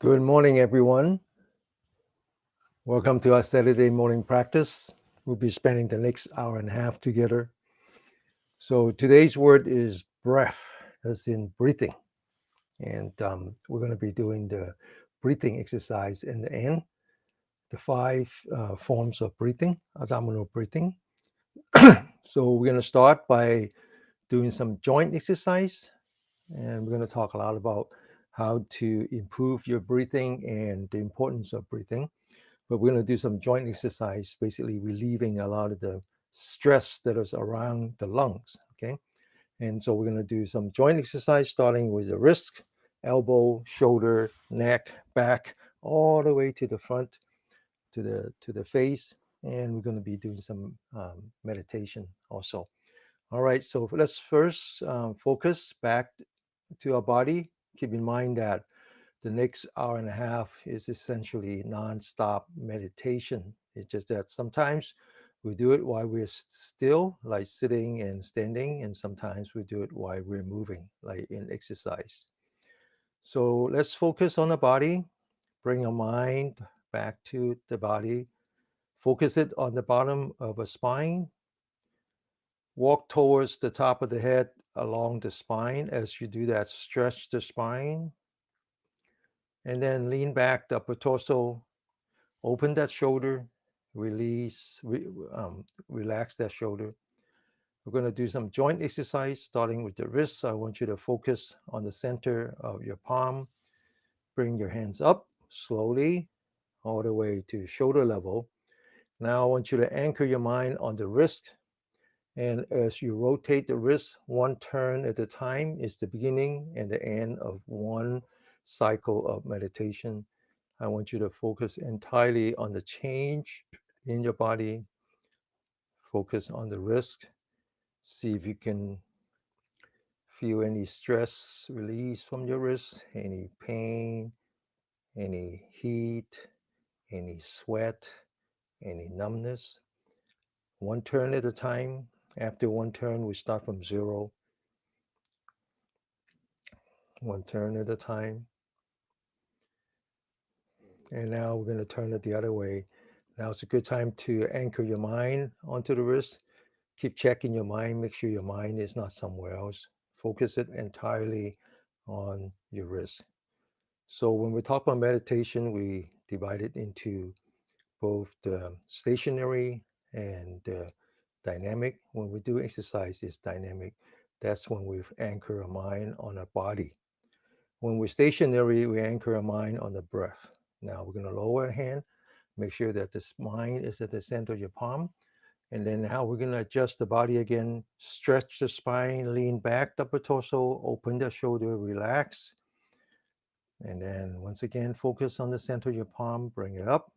Good morning, everyone. Welcome to our Saturday morning practice. We'll be spending the next hour and a half together. So today's word is breath, as in breathing. And we're going to be doing the breathing exercise in the end, the five forms of breathing, abdominal breathing. So we're going to start by doing some joint exercise. And we're going to talk a lot about how to improve your breathing and the importance of breathing. But we're going to do some joint exercise, basically relieving a lot of the stress that is around the lungs. Okay. And so we're going to do some joint exercise, starting with the wrist, elbow, shoulder, neck, back, all the way to the front, to the face. And we're going to be doing some meditation also. All right. So let's first focus back to our body. Keep in mind that the next hour and a half is essentially non-stop meditation. It's just that sometimes we do it while we're still, like sitting and standing, and sometimes we do it while we're moving, like in exercise. So let's focus on the body, bring our mind back to the body, focus it on the bottom of a spine, walk towards the top of the head along the spine. As you do that, stretch the spine, and then lean back the upper torso. Open that shoulder, relax that shoulder. We're going to do some joint exercise, starting with the wrists. I want you to focus on the center of your palm. Bring your hands up slowly, all the way to shoulder level. Now I want you to anchor your mind on the wrist. And as you rotate the wrist, one turn at a time is the beginning and the end of one cycle of meditation. I want you to focus entirely on the change in your body. Focus on the wrist. See if you can feel any stress release from your wrist, any pain, any heat, any sweat, any numbness. One turn at a time. After one turn, we start from zero. One turn at a time. And now we're going to turn it the other way. Now it's a good time to anchor your mind onto the wrist. Keep checking your mind. Make sure your mind is not somewhere else. Focus it entirely on your wrist. So when we talk about meditation, we divide it into both the stationary and dynamic. When we do exercise, it's dynamic. That's when we anchor our mind on our body. When we're stationary, we anchor our mind on the breath. Now we're going to lower our hand, make sure that the mind is at the center of your palm. And then now we're going to adjust the body again, stretch the spine, lean back, upper torso, open the shoulder, relax. And then once again, focus on the center of your palm, bring it up,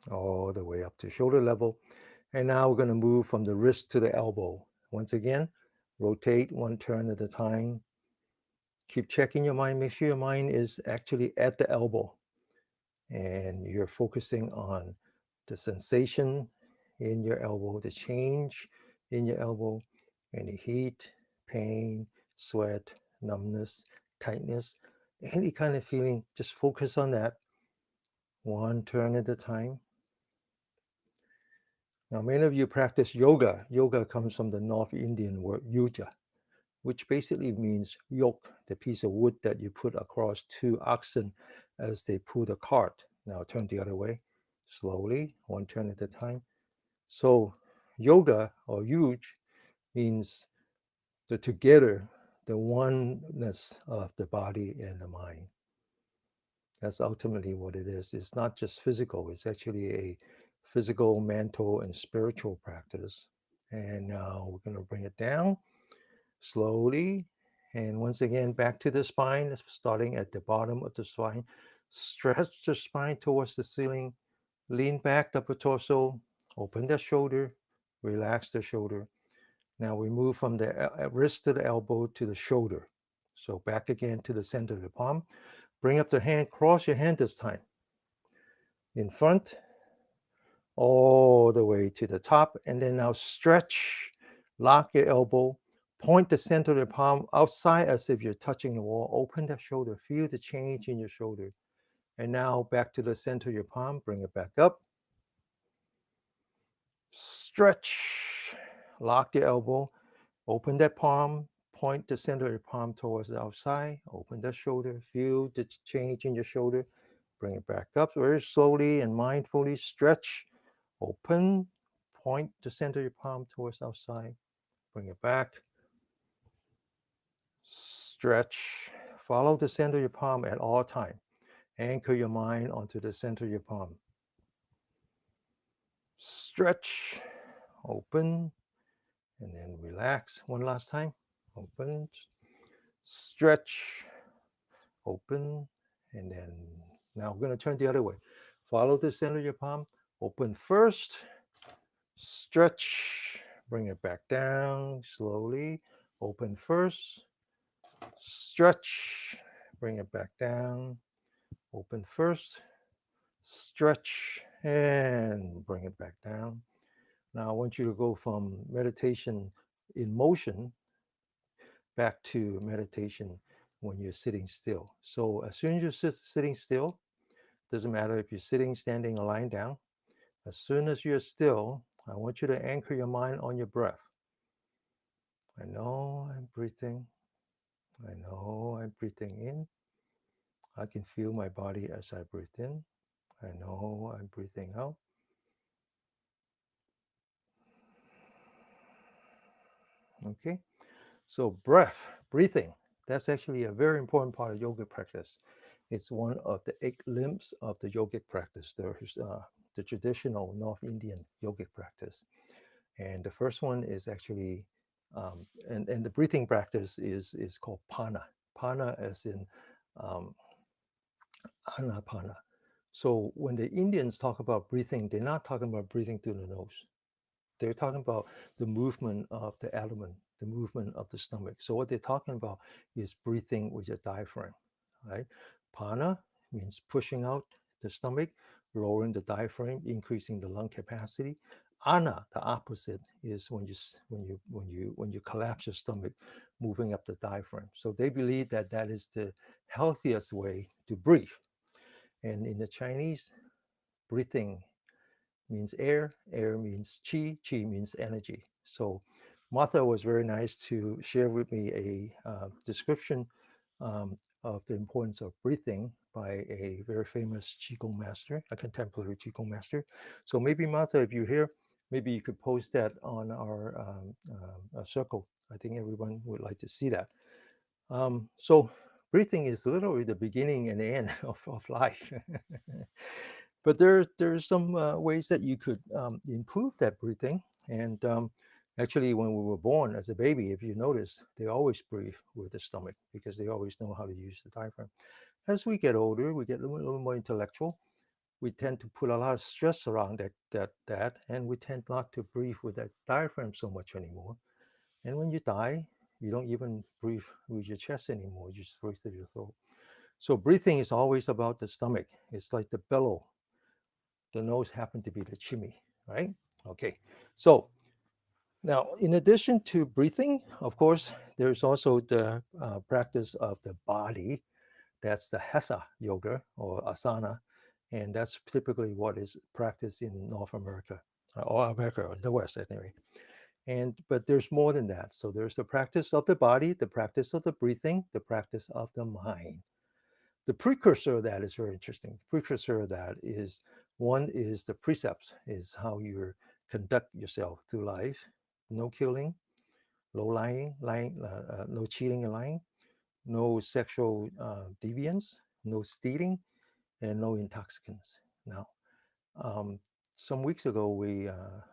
all the way up to shoulder level. And now we're going to move from the wrist to the elbow. Once again, rotate one turn at a time. Keep checking your mind. Make sure your mind is actually at the elbow and you're focusing on the sensation in your elbow, the change in your elbow, any heat, pain, sweat, numbness, tightness, any kind of feeling. Just focus on that one turn at a time. Now, many of you practice yoga. Yoga comes from the North Indian word yuja, which basically means yoke, the piece of wood that you put across two oxen as they pull the cart. Now turn the other way, slowly, one turn at a time. So yoga or yuj means the together, the oneness of the body and the mind. That's ultimately what it is. It's not just physical, it's actually a physical, mental, and spiritual practice. And now we're going to bring it down slowly. And once again, back to the spine, starting at the bottom of the spine. Stretch the spine towards the ceiling. Lean back the upper torso. Open the shoulder. Relax the shoulder. Now we move from the wrist to the elbow to the shoulder. So back again to the center of the palm. Bring up the hand. Cross your hand this time. In front, all the way to the top. And then now stretch. Lock your elbow. Point the center of the palm outside as if you're touching the wall. Open that shoulder. Feel the change in your shoulder. And now back to the center of your palm. Bring it back up. Stretch. Lock your elbow. Open that palm. Point the center of your palm towards the outside. Open that shoulder. Feel the change in your shoulder. Bring it back up very slowly and mindfully. Stretch. Open. Point the center of your palm towards outside. Bring it back. Stretch. Follow the center of your palm at all time. Anchor your mind onto the center of your palm. Stretch. Open. And then relax one last time. Open. Stretch. Open. And then now we're going to turn the other way. Follow the center of your palm. Open first. Stretch. Bring it back down slowly. Open first. Stretch. Bring it back down. Open first. Stretch. And bring it back down. Now I want you to go from meditation in motion back to meditation when you're sitting still. So as soon as you're sitting still, doesn't matter if you're sitting, standing, or lying down, as soon as you're still, I want you to anchor your mind on your breath. I know I'm breathing. I know I'm breathing in. I can feel my body as I breathe in. I know I'm breathing out. Okay, so breath, breathing, that's actually a very important part of yoga practice. It's one of the 8 limbs of the yogic practice. There's the traditional North Indian yogic practice. And the first one is actually, and the breathing practice is called pana. Pana as in um, anapana. So when the Indians talk about breathing, they're not talking about breathing through the nose. They're talking about the movement of the abdomen, the movement of the stomach. So what they're talking about is breathing with your diaphragm, right? Pana means pushing out the stomach, lowering the diaphragm, increasing the lung capacity. Ana, the opposite, is when you collapse your stomach, moving up the diaphragm. So they believe that that is the healthiest way to breathe. And in the Chinese, breathing means air, air means chi, chi means energy. So Martha was very nice to share with me a description of the importance of breathing by a very famous QiGong master, a contemporary QiGong master. So maybe Martha, if you're here, maybe you could post that on our circle. I think everyone would like to see that. So breathing is literally the beginning and the end of life. But there's some ways that you could improve that breathing. And actually, when we were born as a baby, if you notice, they always breathe with the stomach because they always know how to use the diaphragm. As we get older, we get a little more intellectual. We tend to put a lot of stress around that, and we tend not to breathe with that diaphragm so much anymore. And when you die, you don't even breathe with your chest anymore. You just breathe through your throat. So breathing is always about the stomach. It's like the bellow. The nose happened to be the chimney, right? Okay. So now, in addition to breathing, of course, there's also the practice of the body. That's the hatha yoga or asana, and that's typically what is practiced in North America or America, or the West anyway. And but there's more than that. So there's the practice of the body, the practice of the breathing, the practice of the mind. The precursor of that is very interesting. The precursor of that is one is the precepts, is how you conduct yourself through life. No killing, no no cheating and lying, no sexual deviance, no stealing, and no intoxicants. Now, um, some weeks ago,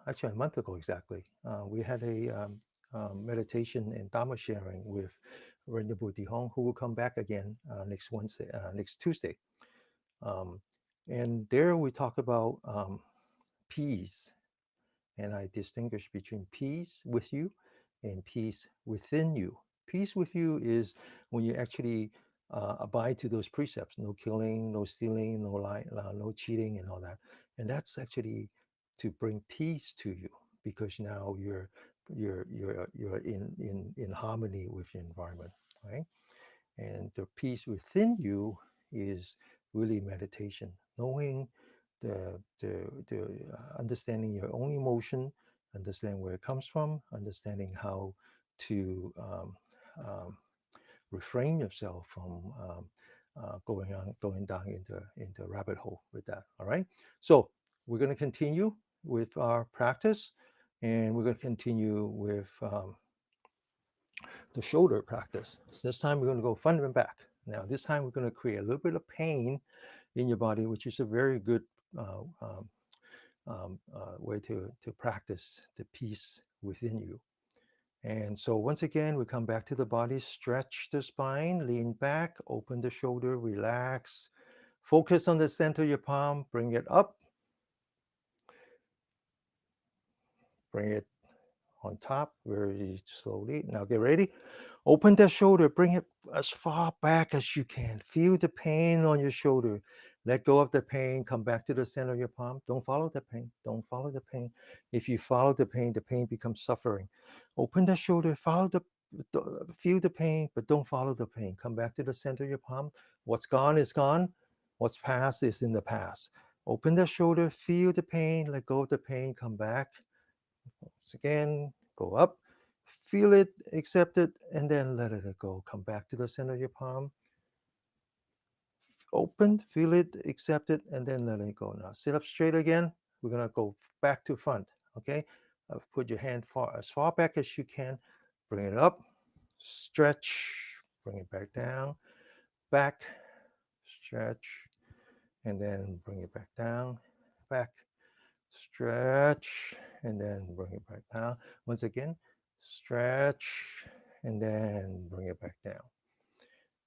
actually a month ago exactly, we had a meditation and Dharma sharing with Renda Bodhidharma, who will come back again next Tuesday. Um, and there we talk about peace, and I distinguish between peace with you and peace within you. Peace with you is when you actually abide to those precepts: no killing, no stealing, no lying, no cheating, and all that. And that's actually to bring peace to you because now you're you're in harmony with your environment, right? And the peace within you is really meditation, knowing the understanding your own emotion, understanding where it comes from, understanding how to um, refrain yourself from going down into a rabbit hole with that. All right. So we're going to continue with our practice, and we're going to continue with the shoulder practice. So this time we're going to go front and back. Now this time we're going to create a little bit of pain in your body, which is a very good uh, um, way to practice the peace within you. And so once again, we come back to the body, stretch the spine, lean back, open the shoulder, relax. Focus on the center of your palm, bring it up, bring it on top very slowly. Now get ready. Open the shoulder, bring it as far back as you can. Feel the pain on your shoulder. Let go of the pain. Come back to the center of your palm. Don't follow the pain. Don't follow the pain. If you follow the pain becomes suffering. Open the shoulder, feel the pain, but don't follow the pain. Come back to the center of your palm. What's gone is gone. What's past is in the past. Open the shoulder, feel the pain, let go of the pain, come back. Once again, go up, feel it, accept it, and then let it go. Come back to the center of your palm. Open, feel it, accept it, and then let it go. Now sit up straight again. We're gonna go back to front. Okay. Put your hand as far back as you can. Bring it up, stretch, bring it back down, back, stretch, and then bring it back down, back, stretch, and then bring it back down. Once again, stretch, and then bring it back down.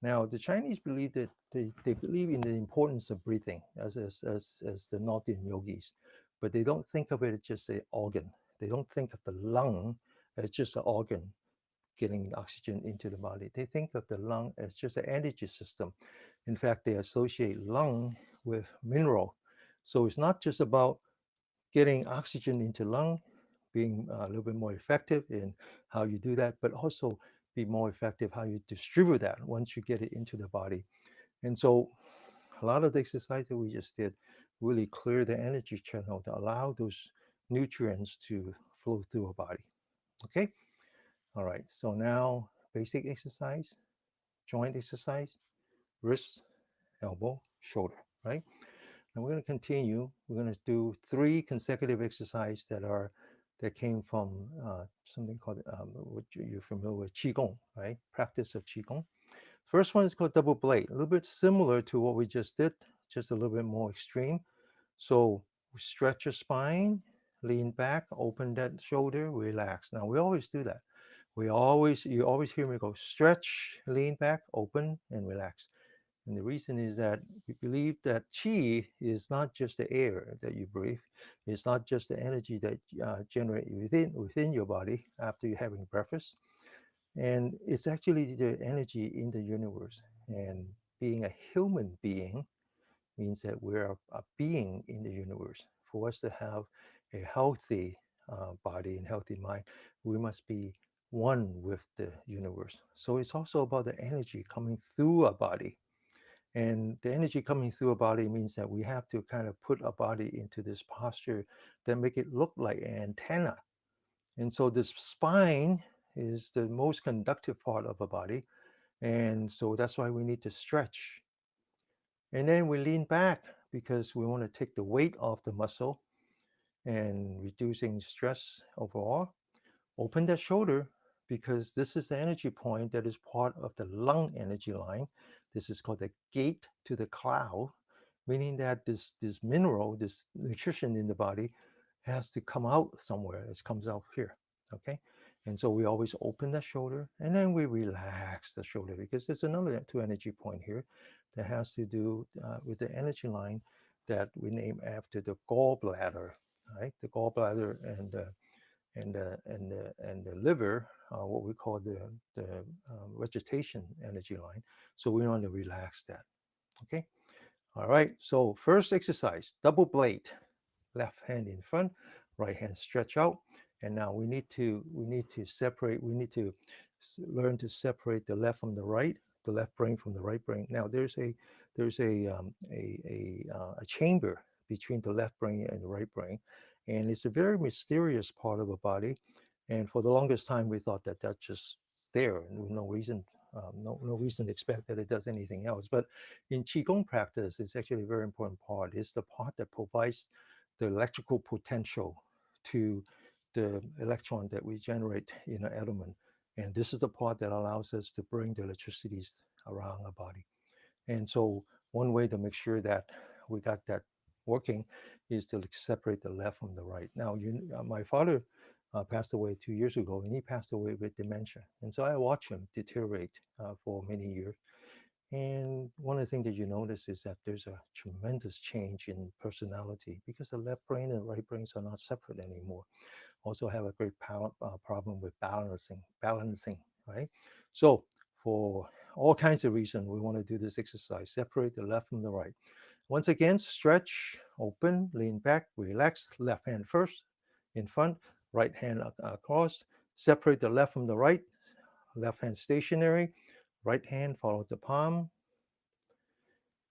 Now, the Chinese believe that they believe in the importance of breathing as the Northern yogis, but they don't think of it as just an organ. They don't think of the lung as just an organ getting oxygen into the body. They think of the lung as just an energy system. In fact, they associate lung with mineral. So it's not just about getting oxygen into lung, being a little bit more effective in how you do that, but also be more effective how you distribute that once you get it into the body. And so a lot of the exercise that we just did really clear the energy channel to allow those nutrients to flow through our body. Okay. All right. So now basic exercise, joint exercise, wrist, elbow, shoulder, right? And we're going to continue. We're going to do 3 consecutive exercises that came from something called what you're familiar with, qigong, right? Practice of qigong. First one is called double blade, a little bit similar to what we just did, just a little bit more extreme. So stretch your spine, lean back, open that shoulder, relax. Now we always do that. You always hear me go stretch, lean back, open, and relax. And the reason is that we believe that qi is not just the air that you breathe. It's not just the energy that generate within your body after you're having breakfast. And it's actually the energy in the universe. And being a human being means that we're a being in the universe. For us to have a healthy body and healthy mind, we must be one with the universe. So it's also about the energy coming through our body, and the energy coming through a body means that we have to kind of put our body into this posture that make it look like an antenna. And so this spine is the most conductive part of a body. And so that's why we need to stretch. And then we lean back because we want to take the weight off the muscle and reducing stress overall. Open that shoulder because this is the energy point that is part of the lung energy line. This is called the gate to the cloud, meaning that this mineral, this nutrition in the body has to come out somewhere. It comes out here. Okay. And so we always open the shoulder and then we relax the shoulder because there's another 2 energy point here that has to do with the energy line that we name after the gallbladder, right? The gallbladder and the liver, what we call the vegetation energy line. So we want to relax that. Okay. All right. So first exercise, double blade, left hand in front, right hand stretch out. And now we need to separate. We need to learn to separate the left from the right, the left brain from the right brain. Now there's a chamber between the left brain and the right brain, and it's a very mysterious part of the body. And for the longest time, we thought that that's just there, and no reason. No reason to expect that it does anything else. But in Qigong practice, it's actually a very important part. It's the part that provides the electrical potential to the electron that we generate in an element. And this is the part that allows us to bring the electricities around our body. And so one way to make sure that we got that working is to separate the left from the right. Now, my father passed away 2 years ago, and he passed away with dementia. And so I watched him deteriorate for many years. And one of the things that you notice is that there's a tremendous change in personality because the left brain and right brains are not separate anymore. Also have a great problem with balancing, right? So for all kinds of reasons, we want to do this exercise, separate the left from the right. Once again, stretch, open, lean back, relax, left hand first in front, right hand across, separate the left from the right, left hand stationary, right hand follow the palm,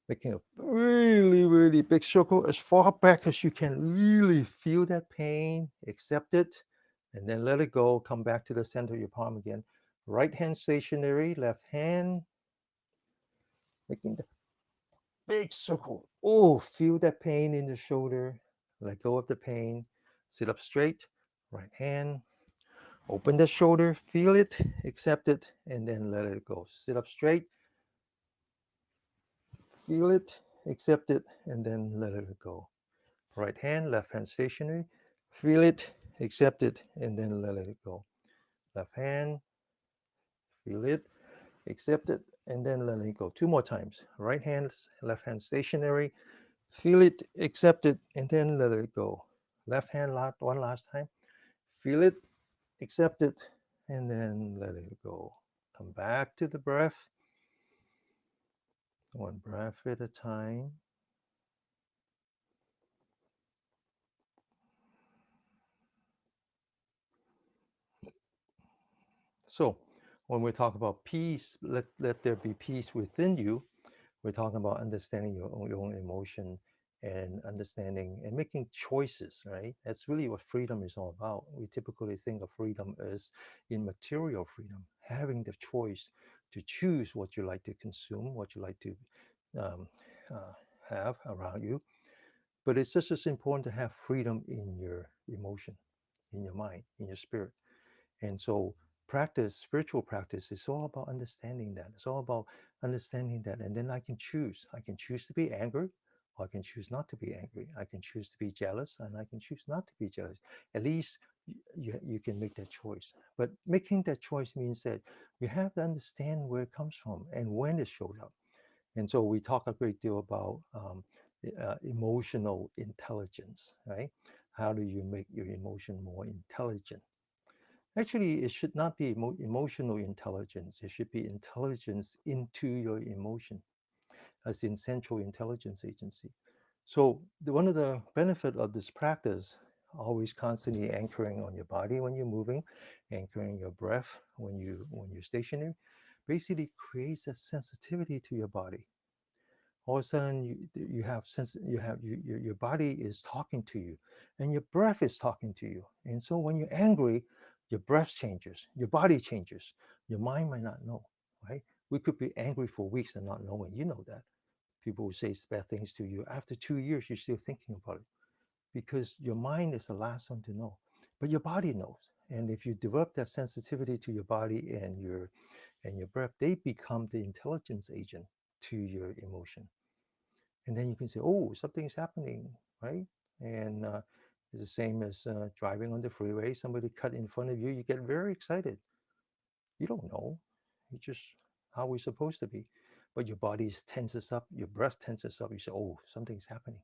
making a really, really big circle as far back as you can. Really feel that pain, accept it, and then let it go. Come back to the center of your palm again. Right hand stationary, left hand, making the big circle. Oh, feel that pain in the shoulder. Let go of the pain. Sit up straight. Right hand. Open the shoulder. Feel it. Accept it. And then let it go. Sit up straight. Feel it. Accept it. And then let it go. Right hand, left hand stationary. Feel it, accept it, and then let it go. Left hand, feel it, accept it, and then let it go. Two more times. Right hand, left hand stationary. Feel it, accept it, and then let it go. Left hand, one last time. Feel it, accept it, and then let it go. Come back to the breath, one breath at a time. So, when we talk about peace, let there be peace within you. We're talking about understanding your own emotion and understanding and making choices, right? That's really what freedom is all about. We typically think of freedom as in material freedom, having the choice to choose what you like to consume, what you like to um, uh, have around you. But it's just as important to have freedom in your emotion, in your mind, in your spirit. And so spiritual practice is all about understanding that. It's all about understanding that. And then I can choose. I can choose to be angry, or I can choose not to be angry. I can choose to be jealous, and I can choose not to be jealous. At least you can make that choice. But making that choice means that you have to understand where it comes from and when it shows up. And so we talk a great deal about emotional intelligence, right? How do you make your emotion more intelligent? Actually, it should not be emotional intelligence. It should be intelligence into your emotion, as in central intelligence agency. So one of the benefit of this practice, always constantly anchoring on your body when you're moving, anchoring your breath when you're stationary, basically creates a sensitivity to your body. All of a sudden you have sense you have your body is talking to you, and your breath is talking to you. And so when you're angry, your breath changes, your body changes, your mind might not know, right? We could be angry for weeks and not knowing. You know that people will say bad things to you. After 2 years, you're still thinking about it because your mind is the last one to know, but your body knows. And if you develop that sensitivity to your body and your breath, they become the intelligence agent to your emotion. And then you can say, oh, something's happening, right? And it's the same as driving on the freeway. Somebody cut in front of you, you get very excited. You don't know. You just how we're supposed to be. But your body tenses up, your breath tenses up. You say, oh, something's happening.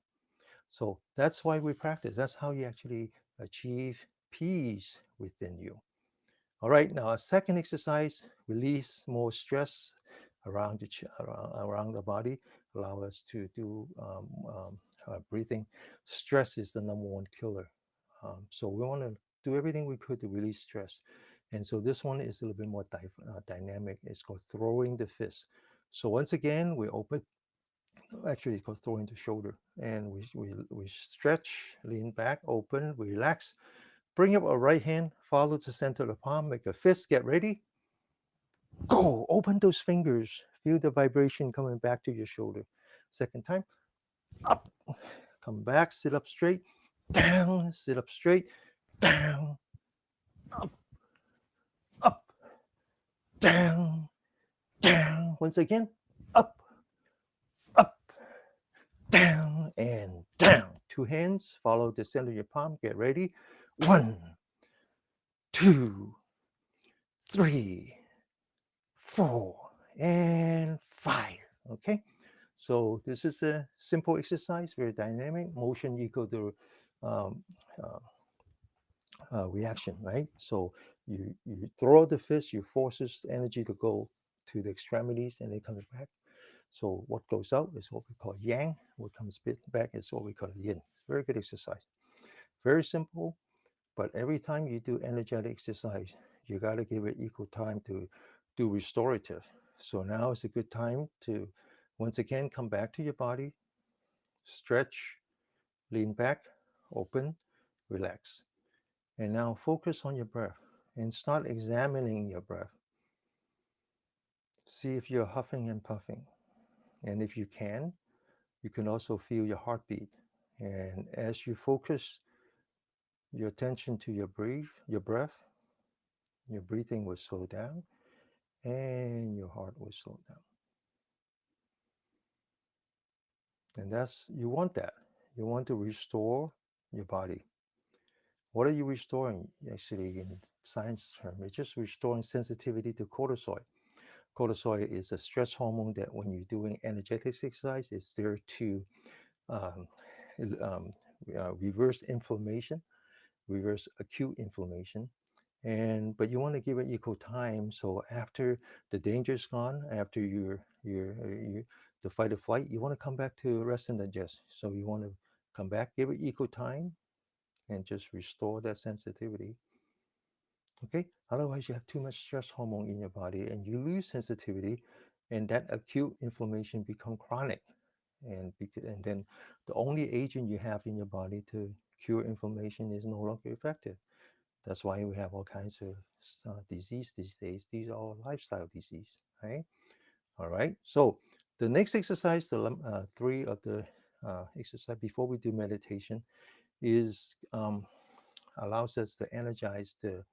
So that's why we practice. That's how you actually achieve peace within you. All right, now a second exercise, release more stress around the body, allow us to do breathing. Stress is the number one killer. So we want to do everything we could to release stress. And so this one is a little bit more dynamic. It's called throwing the fist. So once again, we open, actually it's called throwing the shoulder. And we stretch, lean back, open, relax. Bring up our right hand, follow the center of the palm, make a fist, get ready. Go, open those fingers. Feel the vibration coming back to your shoulder. Second time, up, come back, sit up straight, down, sit up straight, down, up, up, down, down. Once again, up, up, down, and down. Two hands, follow the center of your palm, get ready. 1, 2, 3, 4, and 5. Okay, so this is a simple exercise, very dynamic. Motion equal to um, uh, reaction, right? So you throw the fist, you forces energy to go to the extremities, and it comes back. So what goes out is what we call yang. What comes back is what we call yin. Very good exercise. Very simple, but every time you do energetic exercise, you got to give it equal time to do restorative. So now is a good time to once again come back to your body, stretch, lean back, open, relax. And now focus on your breath and start examining your breath. See if you're huffing and puffing. And if you can also feel your heartbeat. And as you focus your attention to your breath, your breathing will slow down and your heart will slow down. And that's, you want that. You want to restore your body. What are you restoring? Actually, in science term, it's just restoring sensitivity to cortisol. Cortisol is a stress hormone that when you're doing energetic exercise, it's there to um, um, reverse inflammation, reverse acute inflammation. And but you want to give it equal time. So after the danger's gone, after you the fight or flight, you want to come back to rest and digest. So you want to come back, give it equal time, and just restore that sensitivity. Okay, otherwise you have too much stress hormone in your body and you lose sensitivity, and that acute inflammation become chronic, and then the only agent you have in your body to cure inflammation is no longer effective. That's why we have all kinds of disease these days. These are all lifestyle disease, right? All right. So the next exercise, the three of the exercise before we do meditation, is allows us to energize the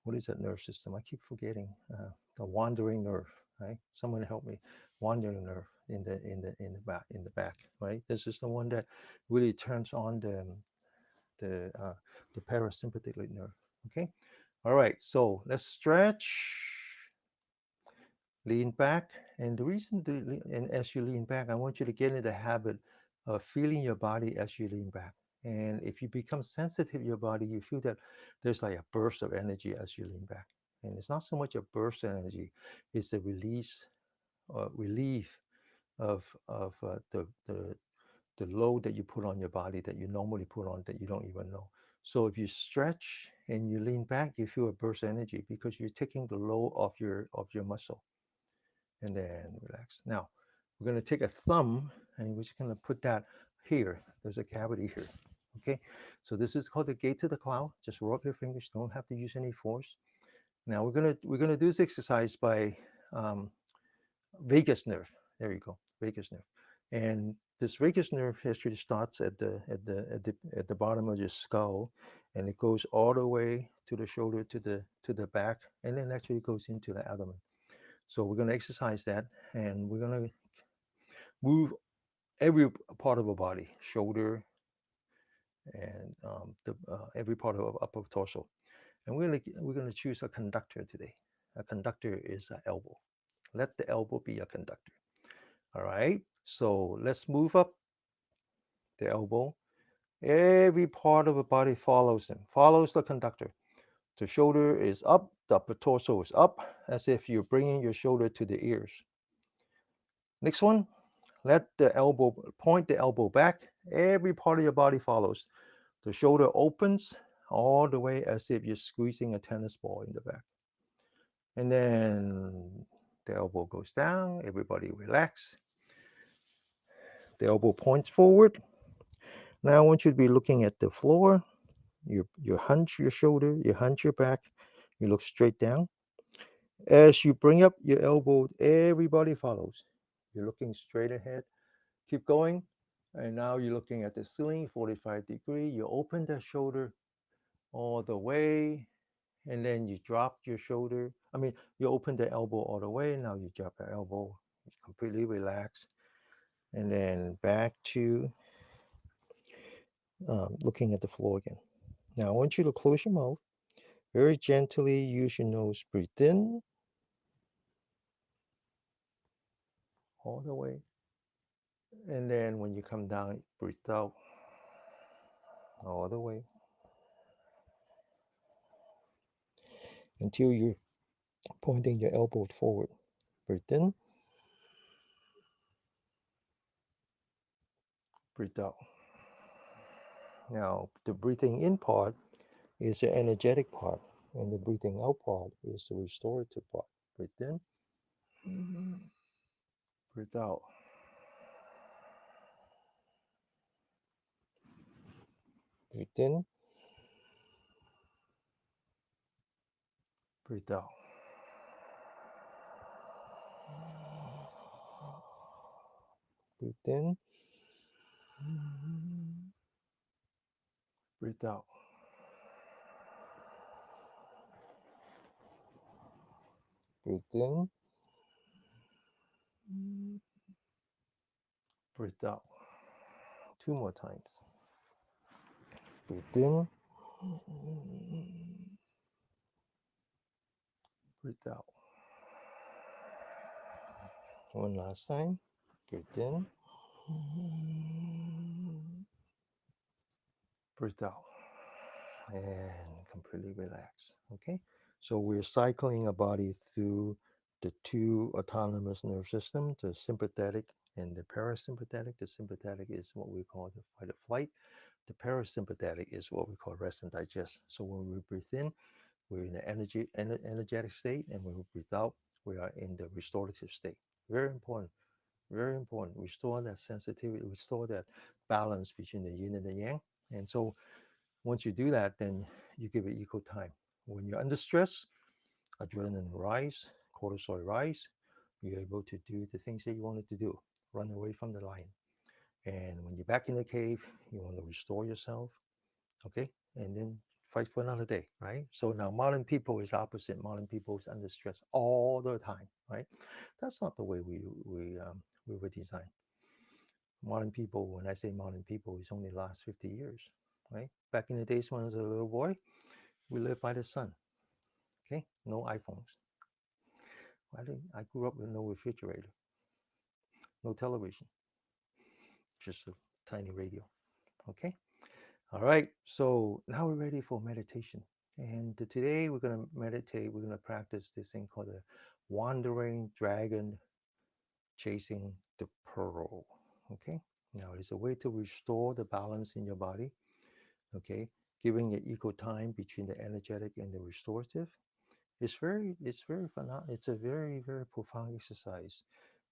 what is that nerve system? I keep forgetting the wandering nerve. Right? Someone help me. Wandering nerve in the back. Right? This is the one that really turns on the uh, the parasympathetic nerve. Okay. All right. So let's stretch. Lean back. And the reason and as you lean back, I want you to get in the habit of feeling your body as you lean back. And if you become sensitive to your body, you feel that there's like a burst of energy as you lean back. And it's not so much a burst of energy, it's a release, relief of the load that you put on your body that you normally put on that you don't even know. So if you stretch and you lean back, you feel a burst of energy because you're taking the load of your muscle, and then relax. Now, we're going to take a thumb and we're just going to put that here. There's a cavity here. Okay, so this is called the gate to the cloud. Just roll up your fingers. Don't have to use any force. Now we're gonna do this exercise by um, vagus nerve. There you go, vagus nerve. And this vagus nerve actually starts at the bottom of your skull, and it goes all the way to the shoulder, to the back, and then actually goes into the abdomen. So we're going to exercise that, and we're going to move every part of our body, shoulder, and every part of our upper torso. And we're gonna choose a conductor today. A conductor is an elbow. Let the elbow be a conductor. All right. So let's move up the elbow. Every part of the body follows him, follows the conductor. The shoulder is up, the upper torso is up, as if you're bringing your shoulder to the ears. Next one, let the elbow, point the elbow back. Every part of your body follows. The shoulder opens all the way as if you're squeezing a tennis ball in the back. And then the elbow goes down. Everybody relax. The elbow points forward. Now I want you to be looking at the floor. You hunch your shoulder, you hunch your back, you look straight down. As you bring up your elbow, everybody follows. You're looking straight ahead. Keep going. And now you're looking at the ceiling, 45 degree. You open the shoulder all the way, and then you drop your shoulder. I mean, you open the elbow all the way. Now you drop the elbow, you completely relax. And then back to looking at the floor again. Now I want you to close your mouth. Very gently use your nose. Breathe in all the way. And then when you come down, breathe out all the way until you're pointing your elbow forward. Breathe in, breathe out. Now, the breathing in part is the energetic part, and the breathing out part is the restorative part. Breathe in, breathe out. Breathe in, breathe out. Breathe in, breathe out. Breathe in, breathe out. Two more times. Breathe in, breathe out. One last time. Breathe in, breathe out, and completely relax. Okay, so we're cycling a body through the two autonomous nerve systems, the sympathetic and the parasympathetic. The sympathetic is what we call the fight or flight. The parasympathetic is what we call rest and digest. So when we breathe in, we're in the energetic state, and when we breathe out, we are in the restorative state. Very important. Very important. Restore that sensitivity, restore that balance between the yin and the yang. And so once you do that, then you give it equal time. When you're under stress, adrenaline rise, cortisol rise, you're able to do the things that you wanted to do, run away from the lion. And when you're back in the cave, you want to restore yourself, okay? And then fight for another day, right? So now modern people is opposite. Modern people is under stress all the time, right? That's not the way we were designed. Modern people, when I say modern people, it's only last 50 years, right? Back in the days when I was a little boy, we lived by the sun, okay? No iPhones. I grew up with no refrigerator, no television, just a tiny radio, okay? All right, so now we're ready for meditation. And today we're going to meditate, we're going to practice this thing called the wandering dragon chasing the pearl, okay? Now, it's a way to restore the balance in your body, okay, giving it equal time between the energetic and the restorative. It's very fun. It's a very profound exercise,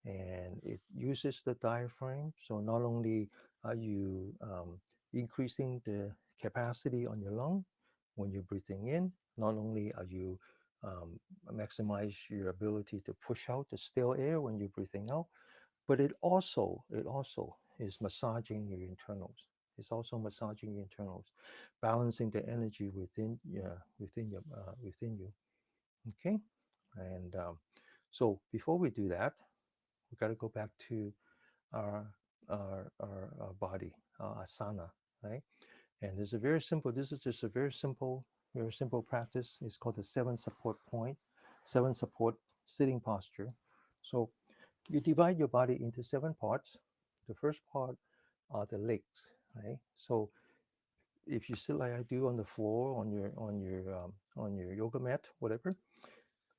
and it uses the diaphragm. So not only are you increasing the capacity on your lung when you're breathing in, not only are you maximize your ability to push out the stale air when you're breathing out, but it also is massaging your internals. It's also massaging your internals, balancing the energy within you. Okay, and so before we do that, we got to go back to our our body, asana, right? And there's a very simple. This is just a very simple practice. It's called the seven support point, seven support sitting posture. So you divide your body into seven parts. The first part are the legs, right? So if you sit like I do on the floor on your yoga mat, whatever,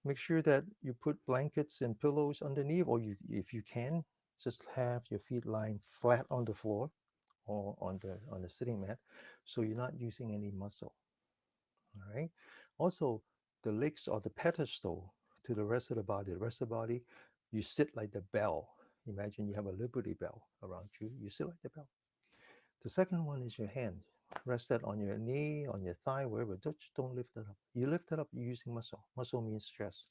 make sure that you put blankets and pillows underneath, or if you can, just have your feet lying flat on the floor, or on the sitting mat, so you're not using any muscle. All right. Also, the legs are the pedestal to the rest of the body. The rest of the body, you sit like the bell. Imagine you have a Liberty Bell around you. You sit like the bell. The second one is your hand. Rest that on your knee, on your thigh, wherever. Just don't lift it up. You lift it up using muscle. Muscle means stress.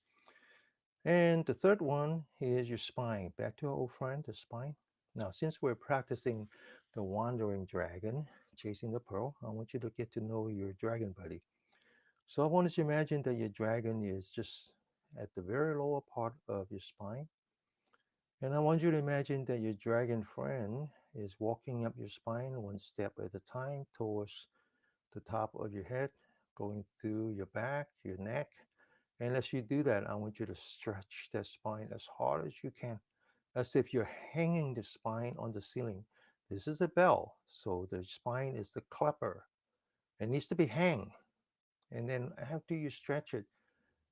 And the third one is your spine. Back to our old friend, the spine. Now, since we're practicing the wandering dragon, chasing the pearl, I want you to get to know your dragon buddy. So I want you to imagine that your dragon is just at the very lower part of your spine. And I want you to imagine that your dragon friend is walking up your spine one step at a time towards the top of your head, going through your back, your neck. And as you do that, I want you to stretch that spine as hard as you can, as if you're hanging the spine on the ceiling. This is a bell, so the spine is the clapper. It needs to be hang. And then after you stretch it,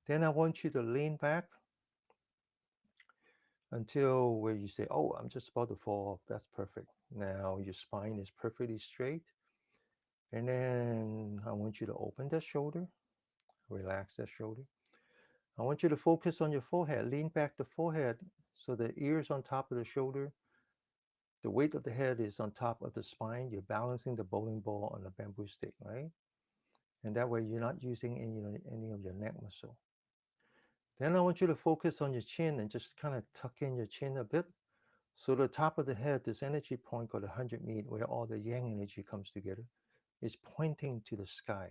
then I want you to lean back until where you say, oh, I'm just about to fall off. That's perfect. Now your spine is perfectly straight. And then I want you to open that shoulder, relax that shoulder. I want you to focus on your forehead. Lean back the forehead so the ears on top of the shoulder. The weight of the head is on top of the spine. You're balancing the bowling ball on a bamboo stick, right? And that way you're not using any of your neck muscle. Then I want you to focus on your chin and just kind of tuck in your chin a bit. So the top of the head, this energy point called the 100 meter, where all the yang energy comes together, is pointing to the sky.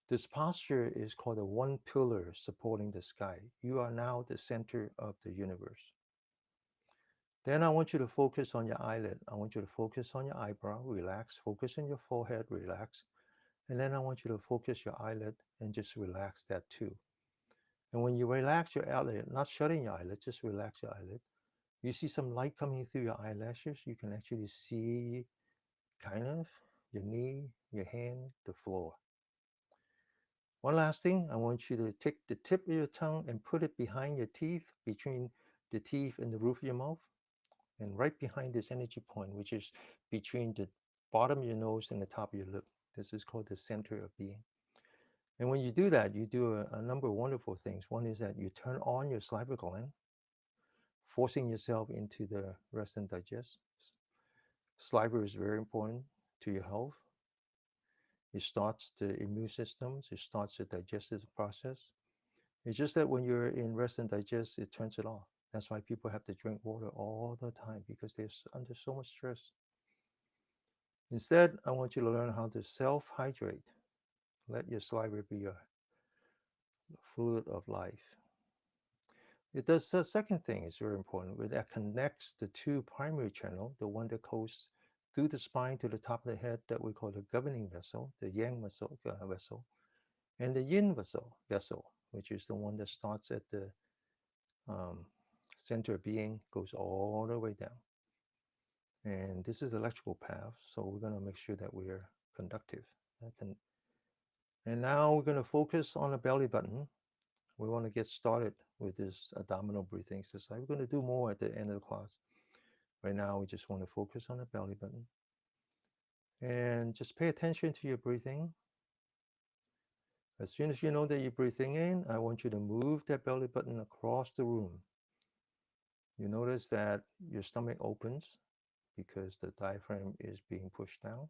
This posture is called a one pillar supporting the sky. You are now the center of the universe. Then I want you to focus on your eyelid. I want you to focus on your eyebrow, relax. Focus on your forehead, relax. And then I want you to focus your eyelid and just relax that too. And when you relax your eyelid, not shutting your eyelid, just relax your eyelid, you see some light coming through your eyelashes. You can actually see kind of your knee, your hand, the floor. One last thing, I want you to take the tip of your tongue and put it behind your teeth, between the teeth and the roof of your mouth, and right behind this energy point, which is between the bottom of your nose and the top of your lip. This is called the center of being. And when you do that, you do a number of wonderful things. One is that you turn on your salivary gland, forcing yourself into the rest and digest. Saliva is very important to your health. It starts the immune systems, it starts the digestive process. It's just that when you're in rest and digest, it turns it off. That's why people have to drink water all the time because they're under so much stress. Instead, I want you to learn how to self hydrate. Let your saliva be your fluid of life. It does the second thing is very important. That connects the two primary channel, the one that goes through the spine to the top of the head that we call the governing vessel, the yang vessel, and the yin vessel, which is the one that starts at the um, center of being, goes all the way down. And this is electrical path, so we're going to make sure that we are conductive. And now we're going to focus on the belly button. We want to get started with this abdominal breathing exercise. We're going to do more at the end of the class. Right now, we just want to focus on the belly button. And just pay attention to your breathing. As soon as you know that you're breathing in, I want you to move that belly button across the room. You notice that your stomach opens because the diaphragm is being pushed down.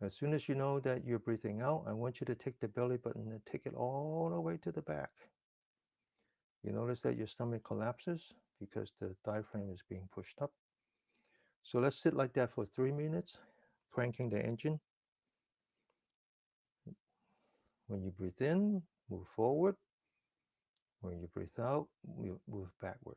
As soon as you know that you're breathing out, I want you to take the belly button and take it all the way to the back. You notice that your stomach collapses because the diaphragm is being pushed up. So let's sit like that for 3 minutes, cranking the engine. When you breathe in, move forward. When you breathe out, move backward.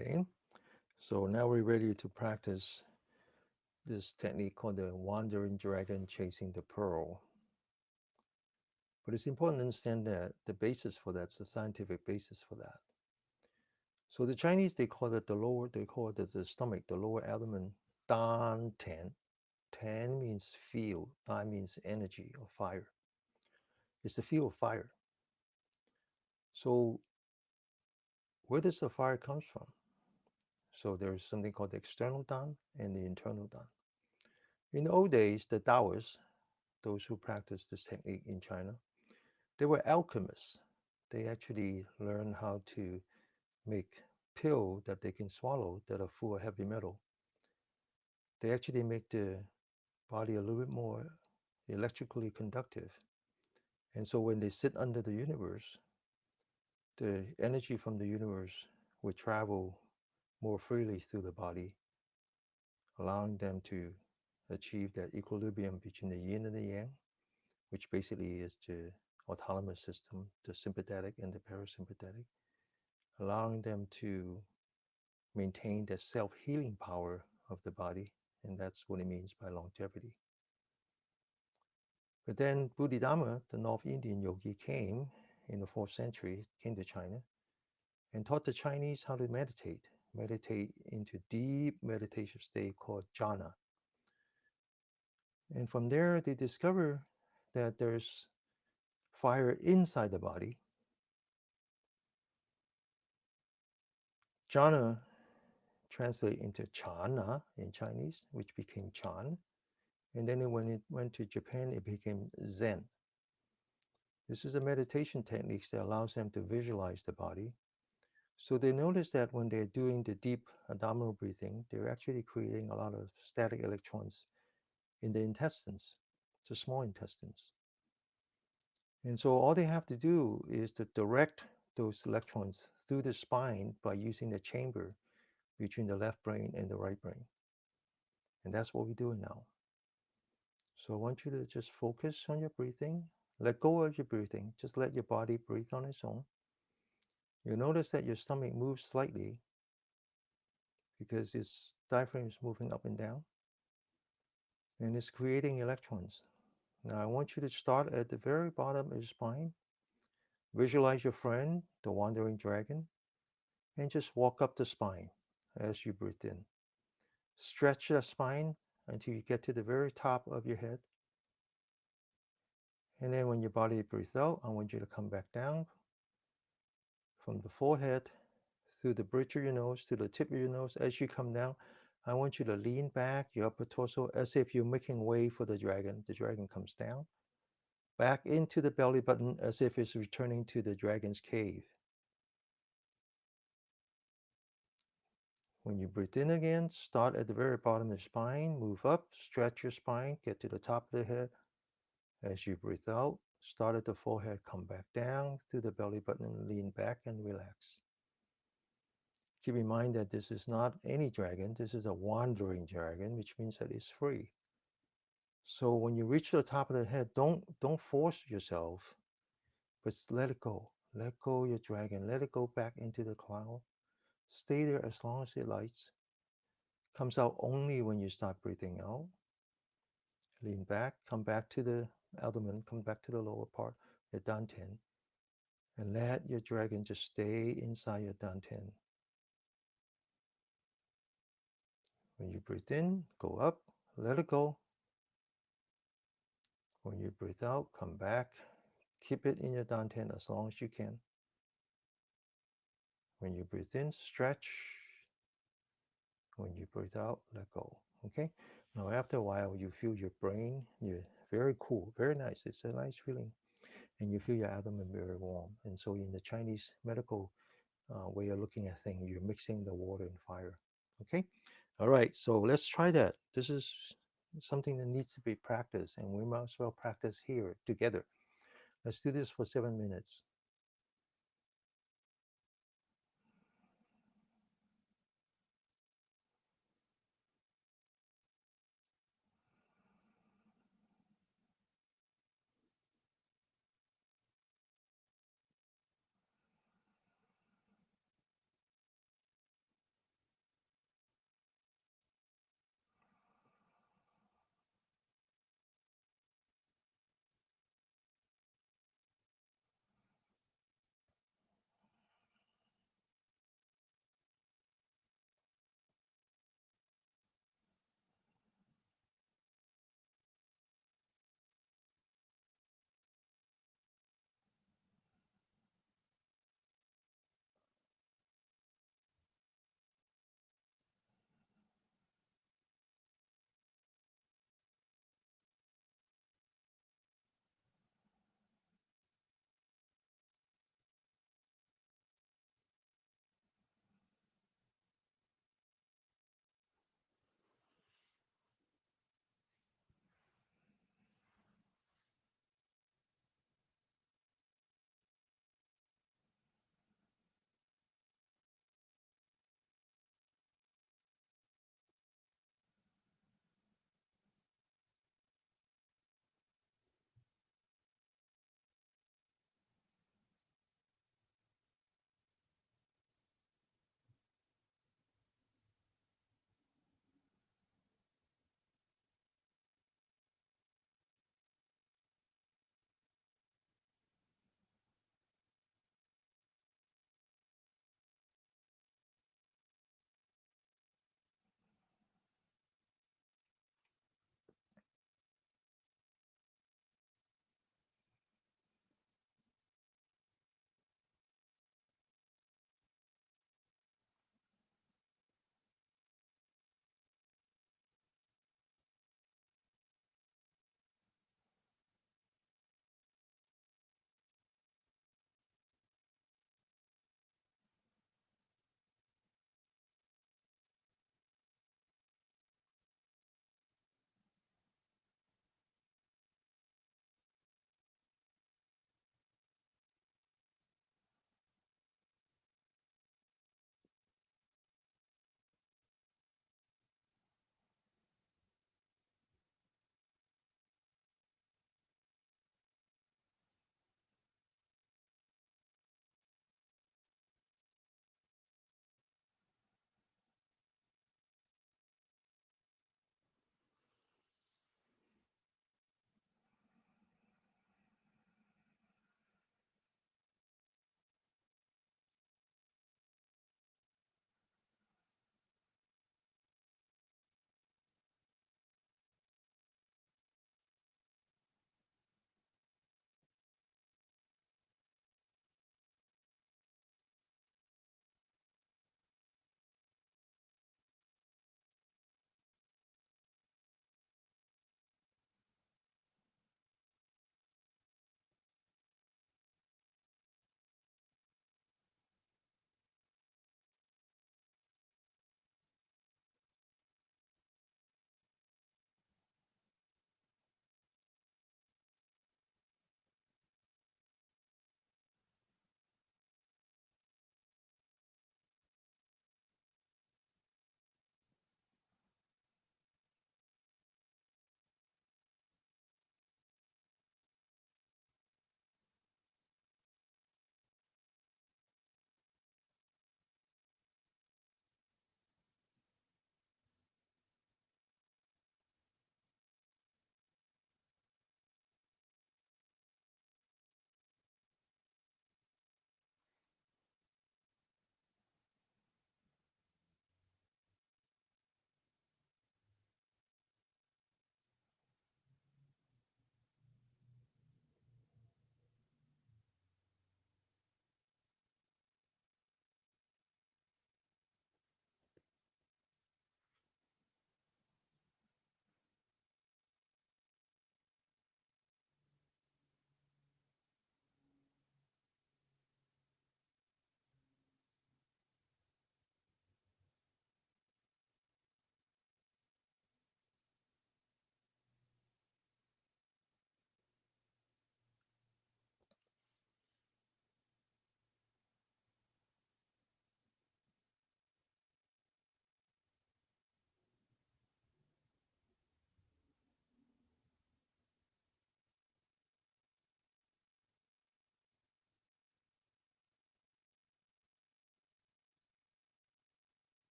Okay, so now we're ready to practice this technique called the wandering dragon chasing the pearl. But it's important to understand that the basis for that, the scientific basis for that. So the Chinese, they call it they call it the stomach, the lower abdomen, Dan Ten. Ten means field, Dan means energy or fire. It's the field of fire. So where does the fire come from? So there's something called the external Dan and the internal Dan. In the old days, the Taoists, those who practiced this technique in China, they were alchemists. They actually learned how to make pill that they can swallow that are full of heavy metal. They actually make the body a little bit more electrically conductive. And so when they sit under the universe, the energy from the universe will travel more freely through the body, allowing them to achieve that equilibrium between the yin and the yang, which basically is the autonomous system, the sympathetic and the parasympathetic, allowing them to maintain the self-healing power of the body. And that's what it means by longevity. But then Bodhidharma, the North Indian yogi, came in the 4th century, came to China, and taught the Chinese how to meditate into deep meditative state called jhana. And from there, they discover that there's fire inside the body. Jhana translate into chana in Chinese, which became Chan. And then when it went to Japan, it became Zen. This is a meditation technique that allows them to visualize the body. So they notice that when they're doing the deep abdominal breathing, they're actually creating a lot of static electrons in the intestines, the small intestines. And so all they have to do is to direct those electrons through the spine by using the chamber between the left brain and the right brain. And that's what we're doing now. So I want you to just focus on your breathing. Let go of your breathing. Just let your body breathe on its own. You'll notice that your stomach moves slightly because its diaphragm is moving up and down. And it's creating electrons. Now I want you to start at the very bottom of your spine. Visualize your friend, the wandering dragon, and just walk up the spine as you breathe in. Stretch the spine until you get to the very top of your head. And then when your body breathes out, I want you to come back down from the forehead through the bridge of your nose to the tip of your nose. As you come down, I want you to lean back your upper torso as if you're making way for the dragon. The dragon comes down. Back into the belly button as if it's returning to the dragon's cave. When you breathe in again, start at the very bottom of the spine, move up, stretch your spine, get to the top of the head. As you breathe out, start at the forehead, come back down through the belly button, lean back and relax. Keep in mind that this is not any dragon, this is a wandering dragon, which means that it's free. So when you reach the top of the head, don't force yourself, but let it go. Let go of your dragon, let it go back into the cloud. Stay there as long as it likes. Comes out only when you start breathing out. Lean back, come back to the abdomen, come back to the lower part, your dantian, and let your dragon just stay inside your dantian. When you breathe in, go up, let it go. When you breathe out, come back, keep it in your dantian as long as you can. When you breathe in, stretch. When you breathe out, let go. Okay? Now, after a while, you feel your brain, you're very cool, very nice. It's a nice feeling. And you feel your abdomen very warm. And so, in the Chinese medical way of looking at things, you're mixing the water and fire. Okay? All right, so let's try that. This is something that needs to be practiced, and we might as well practice here together. Let's do this for 7 minutes.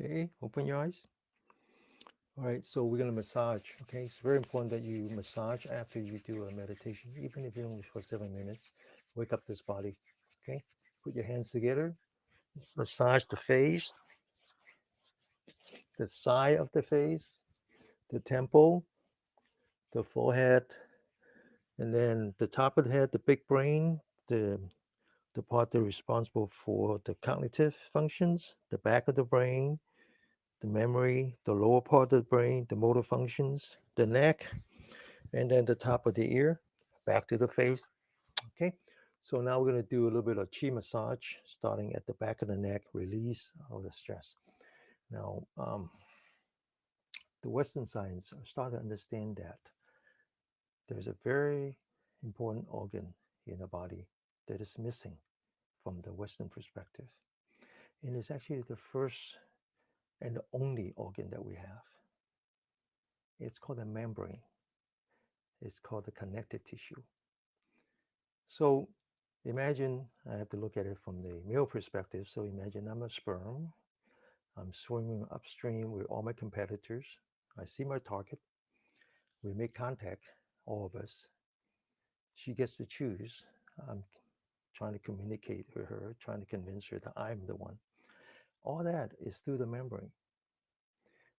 Okay, open your eyes. All right, so we're going to massage. Okay, it's very important that you massage after you do a meditation, even if you only for 7 minutes. Wake up this body. Okay, put your hands together, massage the face, the side of the face, the temple, the forehead, and then the top of the head, the big brain, the part that is responsible for the cognitive functions, the back of the brain, the memory, the lower part of the brain, the motor functions, the neck, and then the top of the ear, back to the face. Okay, so now we're going to do a little bit of chi massage, starting at the back of the neck, release all the stress. Now, the Western science are starting to understand that there's a very important organ in the body that is missing from the Western perspective. And it's actually the first and the only organ that we have. It's called the membrane. It's called the connective tissue. So imagine I have to look at it from the male perspective. So imagine I'm a sperm. I'm swimming upstream with all my competitors. I see my target. We make contact, all of us. She gets to choose. I'm trying to communicate with her, trying to convince her that I'm the one. All that is through the membrane.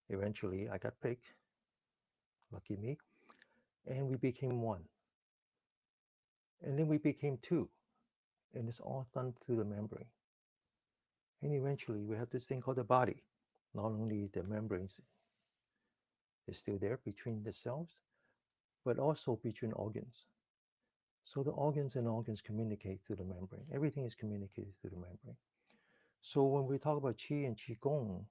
Eventually, I got picked, lucky me, and we became one. And then we became two, and it's all done through the membrane. And eventually, we have this thing called the body. Not only the membranes is still there between the cells, but also between organs. So the organs communicate through the membrane. Everything is communicated through the membrane. So when we talk about qi and qigong,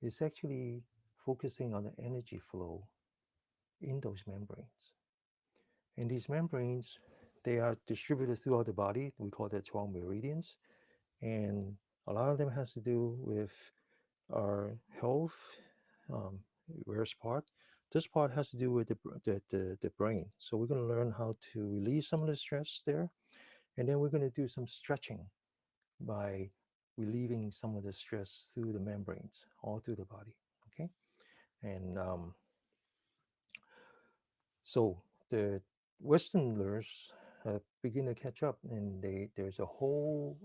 it's actually focusing on the energy flow in those membranes. And these membranes, they are distributed throughout the body. We call that 12 meridians. And a lot of them has to do with our health, um, where's part. This part has to do with the brain. So we're going to learn how to relieve some of the stress there. And then we're going to do some stretching by relieving some of the stress through the membranes, all through the body. Okay. And so the Westerners begin to catch up, and there's a whole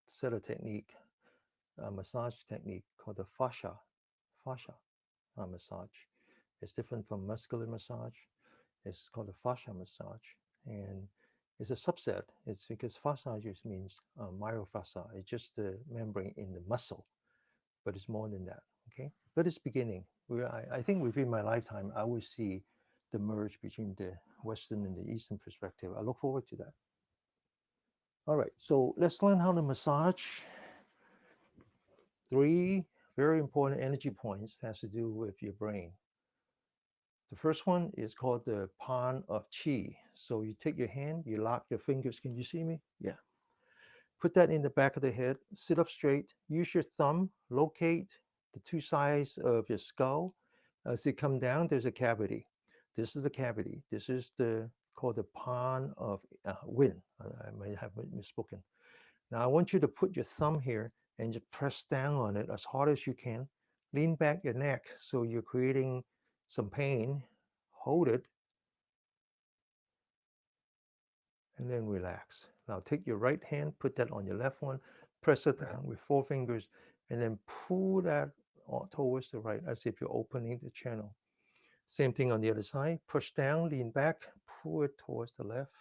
set of technique, massage technique called the fascia massage. It's different from muscular massage. It's called the fascia massage, and it's a subset. It's because fascia just means myofascia. It's just the membrane in the muscle, but it's more than that. Okay, but it's beginning. I think within my lifetime, I will see the merge between the Western and the Eastern perspective. I look forward to that. All right, so let's learn how to massage. Three very important energy points has to do with your brain. The first one is called the pan of chi. So you take your hand, you lock your fingers. Can you see me? Yeah. Put that in the back of the head, sit up straight, use your thumb, locate the two sides of your skull. As you come down, there's a cavity. This is the cavity. This is the called the pan of wind. I might have misspoken. Now I want you to put your thumb here and just press down on it as hard as you can. Lean back your neck so you're creating some pain. Hold it and then relax. Now take your right hand, put that on your left one, press it down with four fingers, and then pull that towards the right as if you're opening the channel. Same thing on the other side. Push down, lean back, pull it towards the left.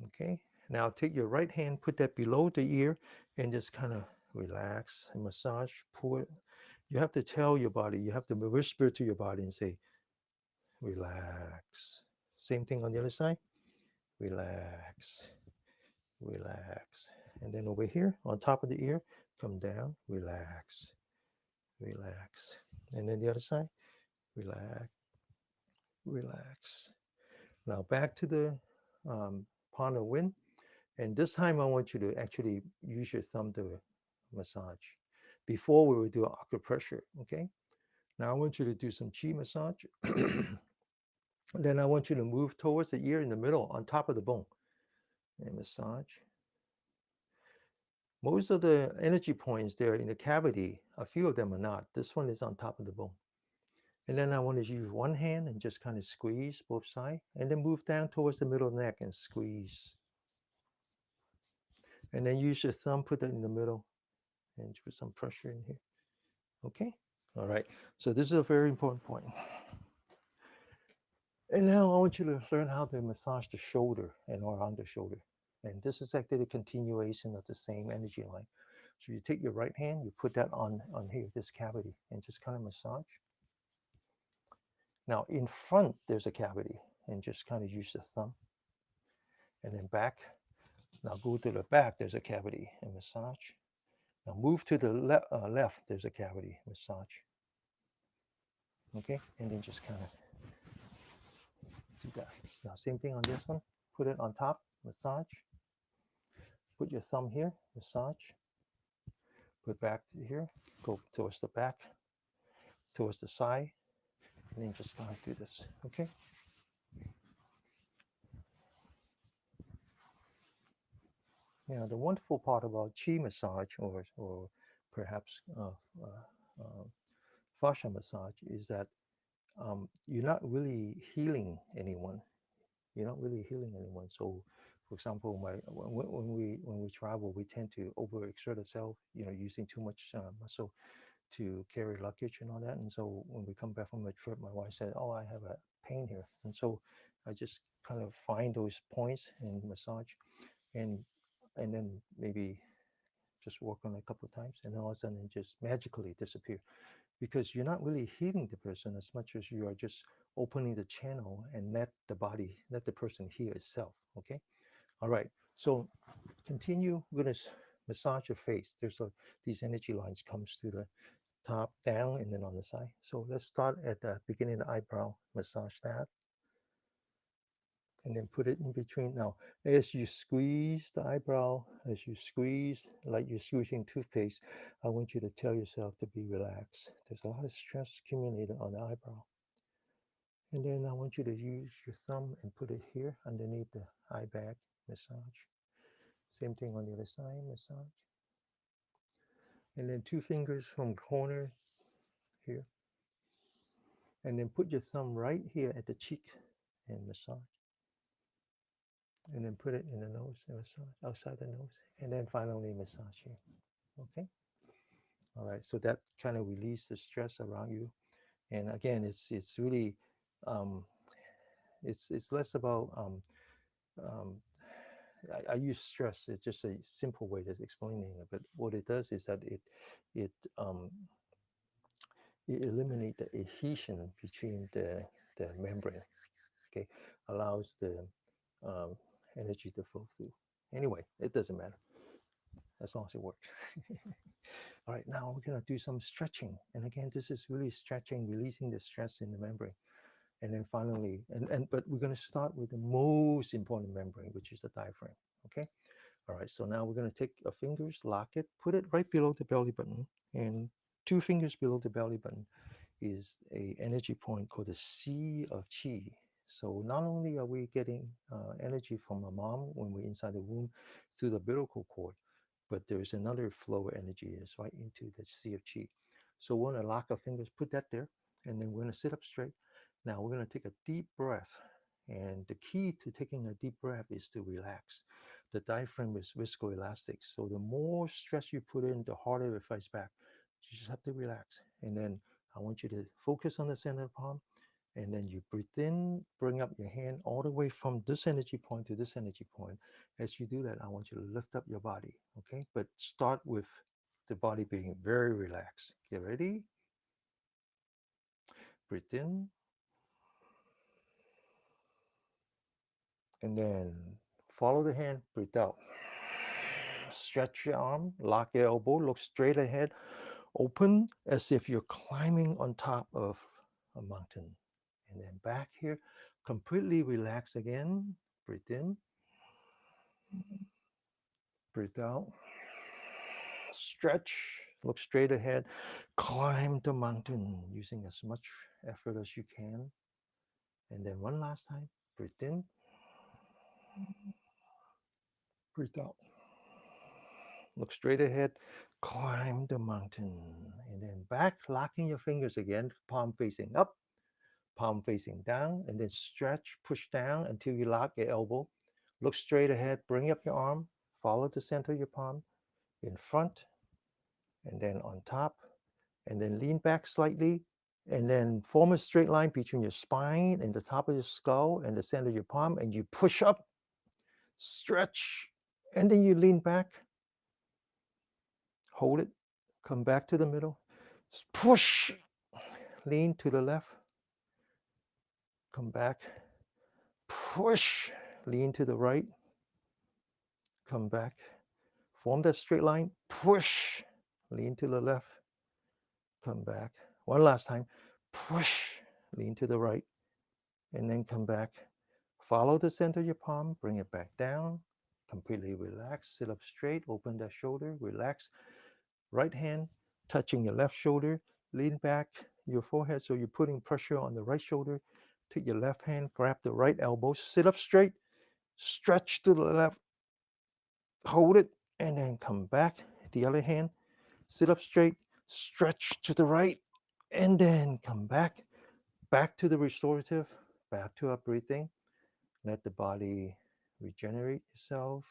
Okay. Now take your right hand, put that below the ear, and just kind of relax and massage, pull it. You have to tell your body, you have to whisper to your body and say, relax. Same thing on the other side. Relax, relax. And then over here on top of the ear, come down, relax, relax. And then the other side, relax, relax. Now back to the palm of wind. And this time I want you to actually use your thumb to massage. Before we would do acupressure, okay? Now I want you to do some chi massage. Then I want you to move towards the ear in the middle on top of the bone and massage. Most of the energy points there in the cavity, a few of them are not. This one is on top of the bone. And then I want to use one hand and just kind of squeeze both sides, and then move down towards the middle of the neck and squeeze. And then use your thumb, put that in the middle, and put some pressure in here. Okay? All right. So this is a very important point. And now I want you to learn how to massage the shoulder and around the shoulder. And this is actually the continuation of the same energy line. So you take your right hand, you put that on here, this cavity, and just kind of massage. Now in front, there's a cavity, and just kind of use the thumb. And then back. Now go to the back, there's a cavity, and massage. Now move to the left, there's a cavity, massage. Okay, and then just kind of do that. Now same thing on this one. Put it on top, massage. Put your thumb here, massage. Put back to here, go towards the back, towards the side, and then just kind of do this. Okay. Now the wonderful part about chi massage or perhaps fascia massage is that you're not really healing anyone. You're not really healing anyone. So, for example, when we travel, we tend to overexert ourselves. Using too much muscle to carry luggage and all that. And so when we come back from a trip, my wife said, "Oh, I have a pain here," and so I just kind of find those points and massage, and and then maybe just work on it a couple of times, and all of a sudden it just magically disappear because you're not really healing the person as much as you are just opening the channel and let the person heal itself. Okay. All right. So continue. We're gonna massage your face. These energy lines comes to the top, down, and then on the side. So let's start at the beginning of the eyebrow. Massage that, and then put it in between. Now, as you squeeze the eyebrow, as you squeeze like you're squeezing toothpaste, I want you to tell yourself to be relaxed. There's a lot of stress accumulated on the eyebrow. And then I want you to use your thumb and put it here underneath the eye bag, massage. Same thing on the other side, massage. And then two fingers from corner here. And then put your thumb right here at the cheek and massage. And then put it in the nose and massage outside the nose. And then finally massage here. Okay. All right. So that kind of release the stress around you. And again, it's really um, it's less about um, I use stress. It's just a simple way of explaining it. But what it does is that it um, it eliminates the adhesion between the membrane. Okay, allows the um, energy to flow through. Anyway, it doesn't matter as long as it works. All right, now we're gonna do some stretching. And again, this is really stretching, releasing the stress in the membrane. And then finally, but we're gonna start with the most important membrane, which is the diaphragm. Okay. All right, so now we're going to take our fingers, lock it, put it right below the belly button, and two fingers below the belly button is a energy point called the sea of chi. So not only are we getting energy from our mom when we're inside the womb through the umbilical cord, but there's another flow of energy is right into the sea of chi. So we're going to lock our fingers, put that there, and then we're going to sit up straight. Now we're going to take a deep breath. And the key to taking a deep breath is to relax. The diaphragm is viscoelastic. So the more stress you put in, the harder it fights back. You just have to relax. And then I want you to focus on the center of the palm. And then you breathe in, bring up your hand all the way from this energy point to this energy point. As you do that, I want you to lift up your body. Okay. But start with the body being very relaxed. Get ready. Breathe in. And then follow the hand, breathe out. Stretch your arm, lock your elbow, look straight ahead, open as if you're climbing on top of a mountain. And then back here, completely relax again. Breathe in, breathe out. Stretch, look straight ahead, climb the mountain using as much effort as you can. And then one last time, breathe in, breathe out. Look straight ahead. Climb the mountain. And then back, locking your fingers again. Palm facing up, palm facing down. And then stretch, push down until you lock your elbow. Look straight ahead. Bring up your arm. Follow the center of your palm in front and then on top. And then lean back slightly. And then form a straight line between your spine and the top of your skull and the center of your palm. And you push up, stretch, and then you lean back. Hold it. Come back to the middle. Push. Lean to the left. Come back. Push. Lean to the right. Come back. Form that straight line. Push. Lean to the left. Come back. One last time. Push. Lean to the right. And then come back. Follow the center of your palm. Bring it back down. Completely relax. Sit up straight. Open that shoulder. Relax. Right hand touching your left shoulder. Lean back your forehead so you're putting pressure on the right shoulder. Take your left hand, grab the right elbow, sit up straight, stretch to the left, hold it, and then come back. The other hand, sit up straight, stretch to the right, and then come back. Back to the restorative, back to our breathing. Let the body regenerate itself.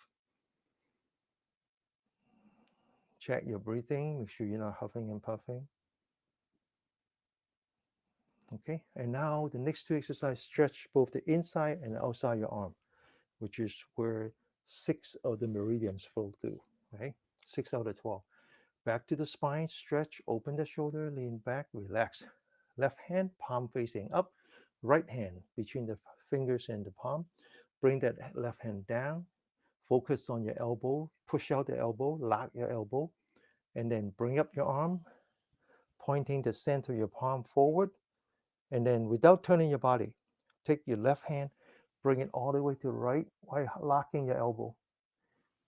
Check your breathing, make sure you're not huffing and puffing. Okay, and now the next two exercises stretch both the inside and outside your arm, which is where 6 of the meridians flow through, right? 6 out of 12. Back to the spine, stretch, open the shoulder, lean back, relax. Left hand, palm facing up, right hand between the fingers and the palm. Bring that left hand down, focus on your elbow, push out the elbow, lock your elbow, and then bring up your arm, pointing the center of your palm forward. And then without turning your body, take your left hand, bring it all the way to the right while locking your elbow.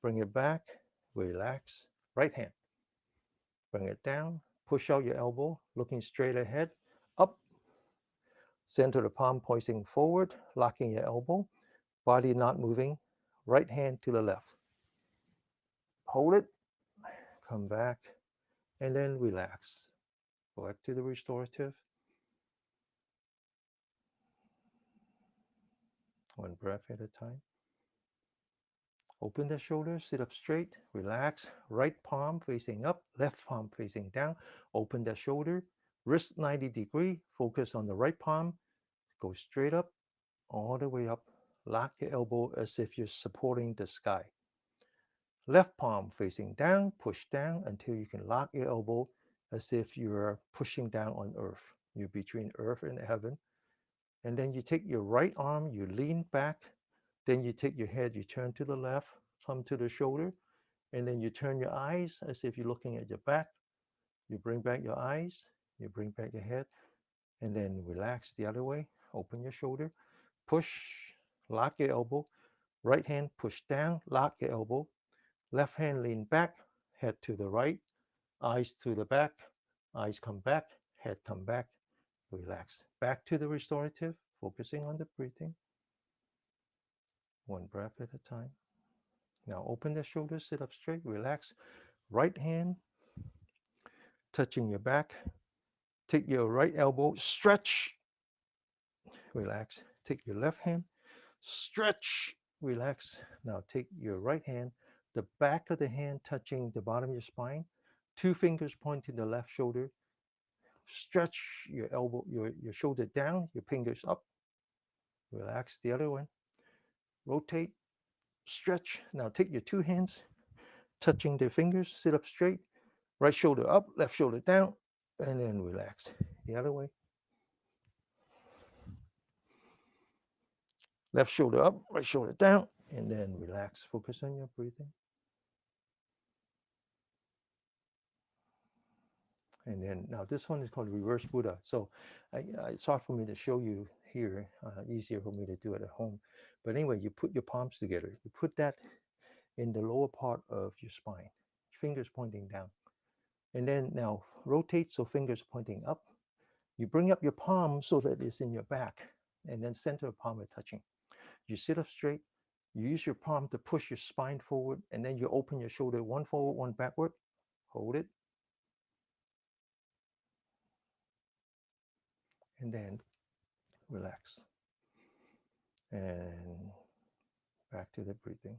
Bring it back, relax. Right hand, bring it down, push out your elbow, looking straight ahead, up, center the palm pointing forward, locking your elbow, body not moving. Right hand to the left. Hold it, come back, and then relax. Back to the restorative. One breath at a time. Open the shoulders, sit up straight, relax. Right palm facing up, left palm facing down. Open the shoulder, wrist 90-degree, focus on the right palm. Go straight up, all the way up. Lock your elbow as if you're supporting the sky. Left palm facing down, push down until you can lock your elbow as if you're pushing down on earth. You're between earth and heaven. And then you take your right arm, you lean back. Then you take your head, you turn to the left, come to the shoulder, and then you turn your eyes as if you're looking at your back. You bring back your eyes, you bring back your head, and then relax the other way. Open your shoulder, push, lock your elbow. Right hand, push down, lock your elbow. Left hand, lean back, head to the right, eyes to the back, eyes come back, head come back. Relax. Back to the restorative, focusing on the breathing. One breath at a time. Now open the shoulders, sit up straight, relax. Right hand touching your back. Take your right elbow, stretch, relax. Take your left hand, stretch, relax. Now take your right hand, the back of the hand touching the bottom of your spine. Two fingers pointing the left shoulder. Stretch your elbow, your shoulder down, your fingers up. Relax the other one. Rotate, stretch. Now take your two hands, touching the fingers, sit up straight. Right shoulder up, left shoulder down, and then relax. The other way. Left shoulder up, right shoulder down, and then relax. Focus on your breathing. And then now this one is called reverse Buddha. So it's hard for me to show you here, easier for me to do it at home. But anyway, you put your palms together. You put that in the lower part of your spine, fingers pointing down. And then now rotate so fingers pointing up. You bring up your palm so that it's in your back, and then center of palm are touching. You sit up straight, You use your palm to push your spine forward, and then you open your shoulder, one forward, one backward. Hold it, and then relax. And back to the breathing.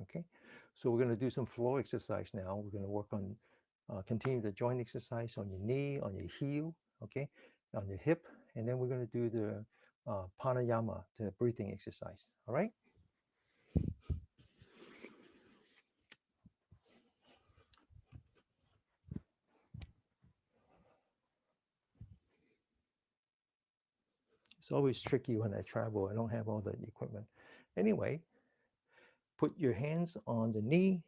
Okay, so we're going to do some floor exercise now. We're going to work on continue the joint exercise on your knee, on your heel, okay, on your hip, and then we're going to do the pranayama, the breathing exercise. All right. It's always tricky when I travel. I don't have all the equipment. Anyway, put your hands on the knee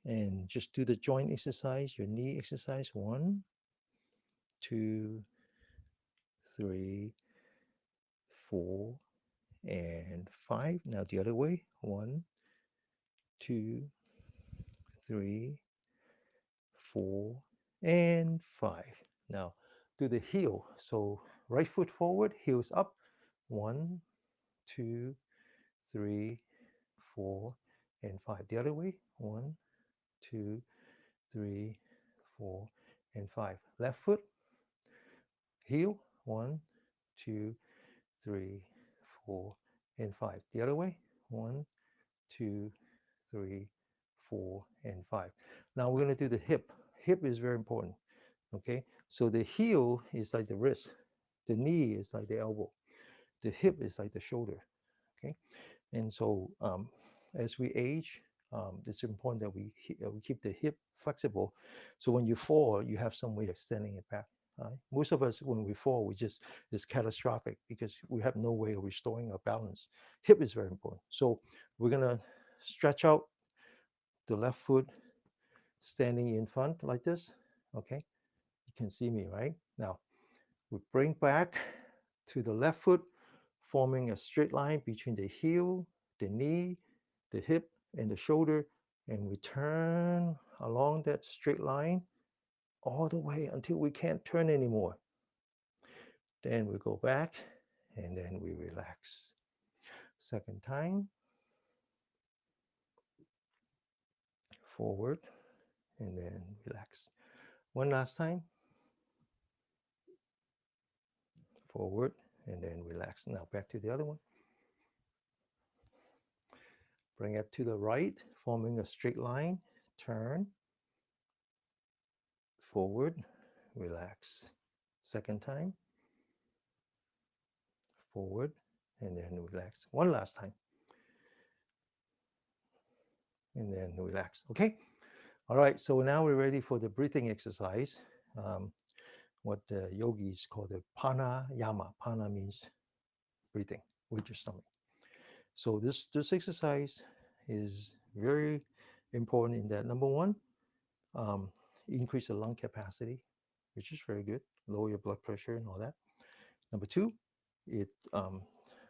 and just do the joint exercise, your knee exercise. 1, 2, 3, 4, and 5. Now the other way. 1, 2, 3, 4, and 5. Now do the heel. So right foot forward, heels up. 1, 2, 3, 4, and 5. The other way. 1, 2, 3, 4, and 5. Left foot, heel. 1, 2, 3, 4, and 5. The other way. 1, 2, 3, 4, and 5. Now we're going to do the hip. Hip is very important. Okay, so the heel is like the wrist, the knee is like the elbow, the hip is like the shoulder. Okay, and so as we age, it's important that we keep the hip flexible, so when you fall, you have some way of extending it back. Most of us, when we fall, we just it's catastrophic because we have no way of restoring our balance. Hip is very important. So we're gonna stretch out the left foot, standing in front like this. Okay, you can see me right now. We bring back to the left foot, forming a straight line between the heel, the knee, the hip, and the shoulder, and we turn along that straight line all the way until we can't turn anymore. Then we go back and then we relax. Second time, forward and then relax. One last time, forward and then relax. Now back to the other one. Bring it to the right, forming a straight line. Turn, forward, relax. Second time, forward, and then relax. One last time, and then relax. Okay? All right, so now we're ready for the breathing exercise, what the yogis call the pranayama. Prana means breathing with your stomach. So this exercise is very important in that, number one, um, increase the lung capacity, which is very good, lower your blood pressure and all that. Number two, it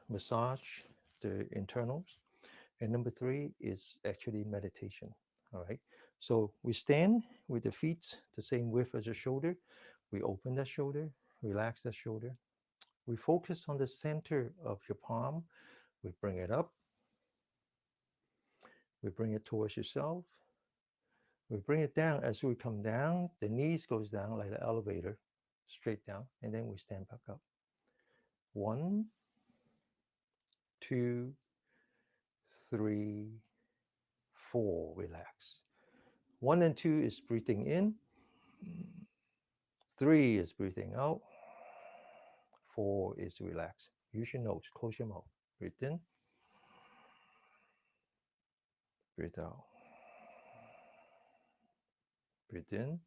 massage the internals. And number three is actually meditation. All right. So we stand with the feet the same width as the shoulder. We open that shoulder, relax that shoulder. We focus on the center of your palm. We bring it up. We bring it towards yourself. We bring it down. As we come down, the knees goes down like an elevator, straight down, and then we stand back up. 1, 2, 3, 4. Relax. 1 and 2 is breathing in. 3 is breathing out. 4 is relax. Use your nose. Close your mouth. Breathe in. Breathe out. Breathe in.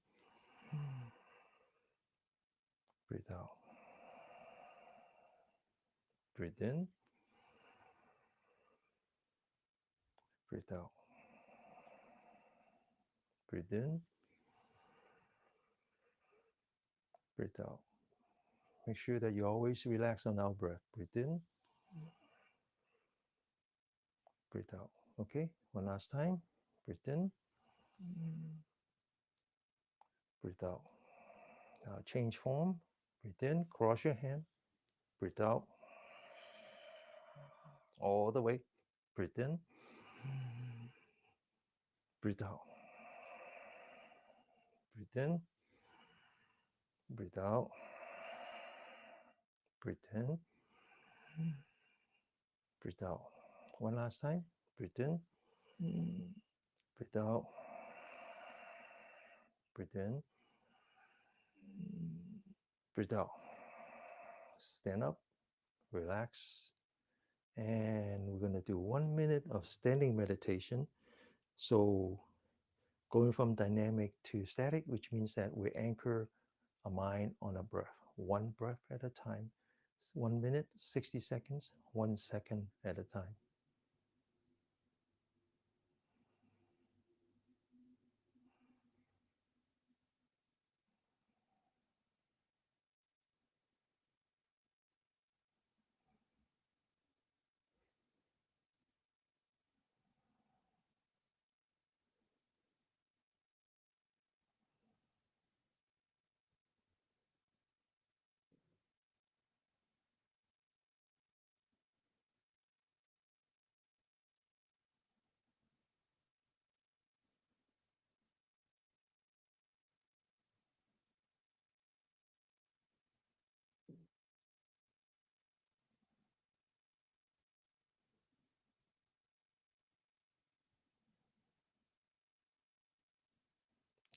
Breathe out. Breathe in. Breathe out. Breathe in. Breathe out. Make sure that you always relax on our breath. Breathe in. Breathe out. Okay, one last time. Breathe in. Breathe out. Now change form. Breathe in. Cross your hand. Breathe out. All the way. Breathe in. Breathe out. Breathe in. Breathe out. Breathe in. Breathe out. One last time. Breathe in. Breathe out. Breathe in. Breathe out. Stand up. Relax. And we're going to do 1 minute of standing meditation. So going from dynamic to static, which means that we anchor a mind on a breath, one breath at a time. 1 minute, 60 seconds, 1 second at a time.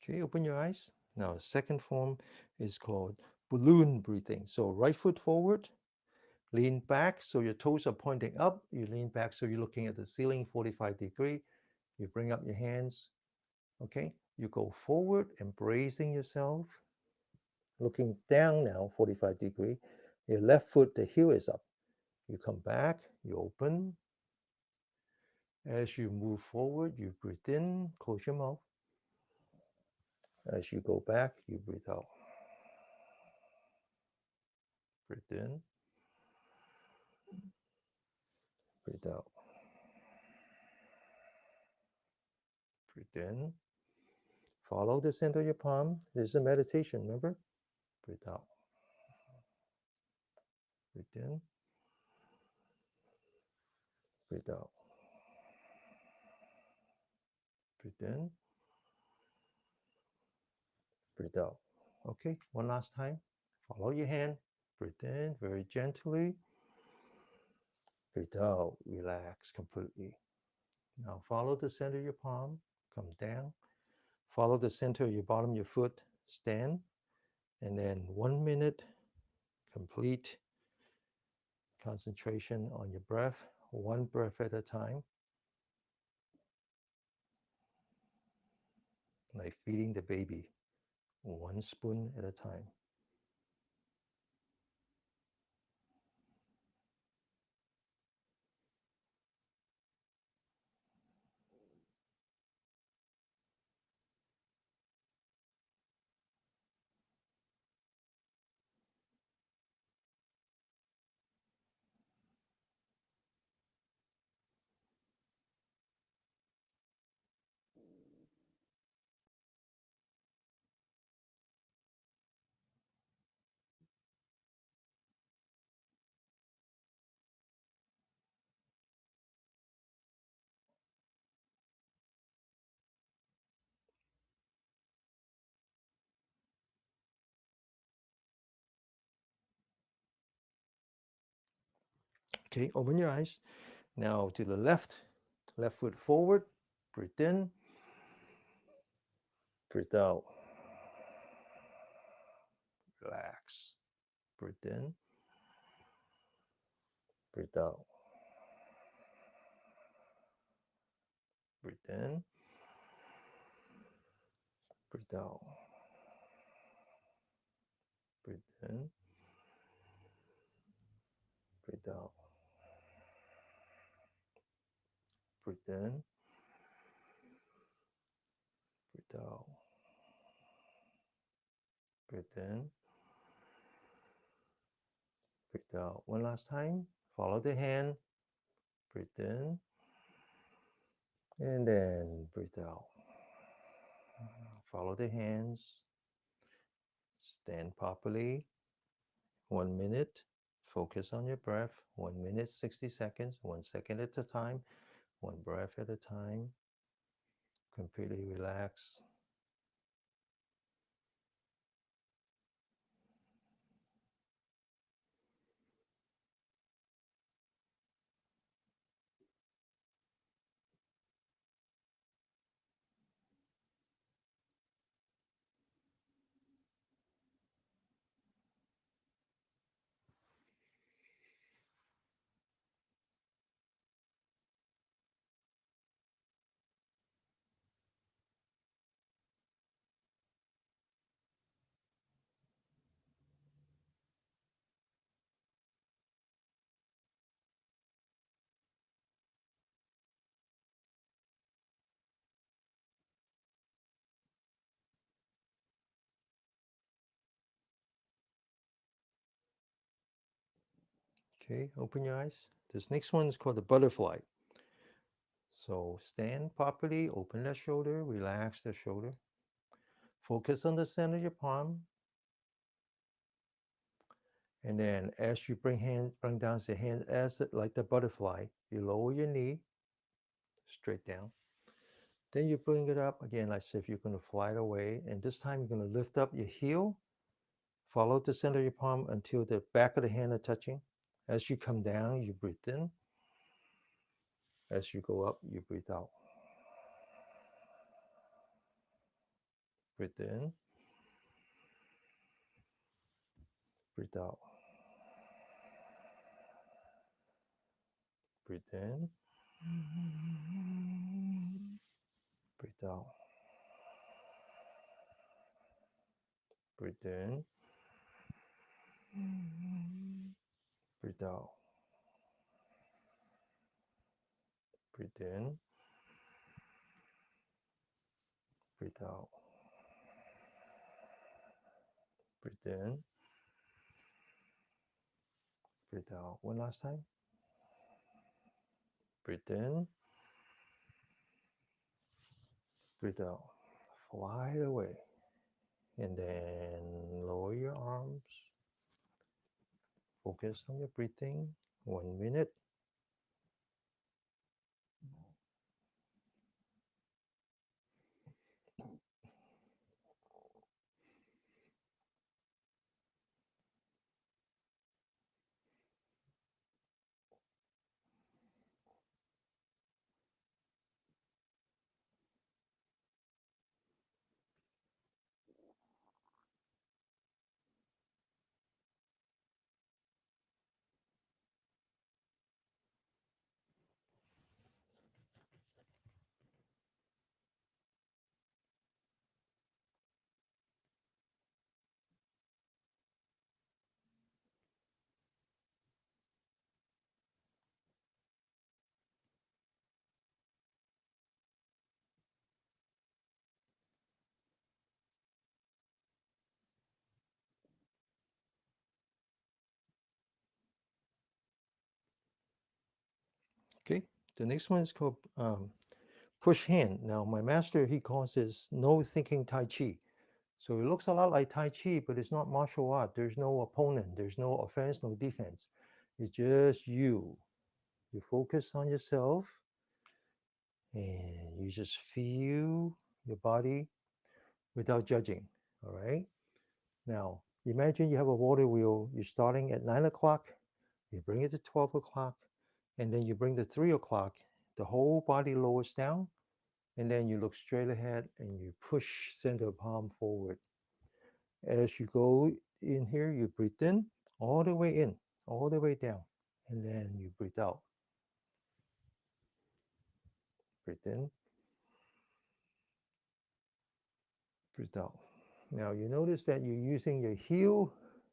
Okay, open your eyes. Now, second form is called balloon breathing. So right foot forward, lean back so your toes are pointing up. You lean back so you're looking at the ceiling 45-degree. You bring up your hands. Okay, you go forward, embracing yourself, looking down now 45-degree. Your left foot, the heel is up. You come back, you open. As you move forward, you breathe in, close your mouth. As you go back, you breathe out. Breathe in, breathe out. Breathe in. Follow the center of your palm. This is a meditation, remember? Breathe out. Breathe in. Breathe out. Breathe in. Breathe out. Okay, one last time. Follow your hand. Breathe in very gently. Breathe out. Relax completely. Now follow the center of your palm. Come down. Follow the center of your bottom of your foot. Stand. And then 1 minute complete concentration on your breath, one breath at a time, like feeding the baby, one spoon at a time. Okay, open your eyes. Now to the left, left foot forward, breathe in, breathe out, relax, breathe in, breathe out, breathe in, breathe out, breathe in, breathe out, breathe in, breathe out, breathe in, breathe out. One last time. Follow the hand, breathe in, and then breathe out. Follow the hands, stand properly, 1 minute, Focus on your breath. 1 minute, 60 seconds, 1 second at a time, one breath at a time. Completely relax. Okay, open your eyes. This next one is called the butterfly. So stand properly, open the shoulder, relax the shoulder. Focus on the center of your palm. And then as you bring down the hand like the butterfly, you lower your knee straight down. Then you bring it up again, like as if you're going to fly it away. And this time you're going to lift up your heel, follow the center of your palm until the back of the hand are touching. As you come down, you breathe in. As you go up, you breathe out. Breathe in, breathe out. Breathe in, breathe out. Breathe in, breathe out. Breathe in, breathe out. Breathe in, breathe out. One last time. Breathe in, breathe out. Fly away. And then lower your arms. Focus on your breathing. 1 minute. Okay. The next one is called push hand. Now, my master, he calls this no thinking Tai Chi. So it looks a lot like Tai Chi, but it's not martial art. There's no opponent. There's no offense, no defense. It's just you. You focus on yourself and you just feel your body without judging. All right. Now, imagine you have a water wheel. You're starting at 9 o'clock. You bring it to 12 o'clock. And then you bring the 3 o'clock. The whole body lowers down. And then you look straight ahead and you push center palm forward. As you go in here, you breathe in, all the way in, all the way down. And then you breathe out. Breathe in, breathe out. Now you notice that you're using your heel,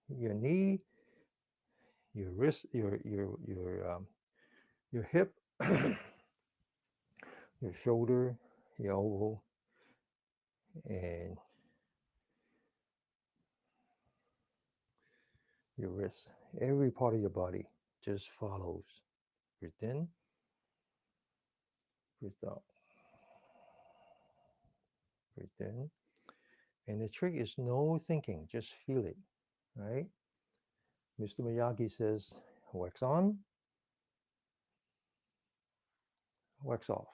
your knee, your wrist, your hip, your shoulder, your elbow, and your wrist. Every part of your body just follows. Breathe in, breathe out, breathe in. And the trick is no thinking, just feel it, right? Mr. Miyagi says, wax on, wax off.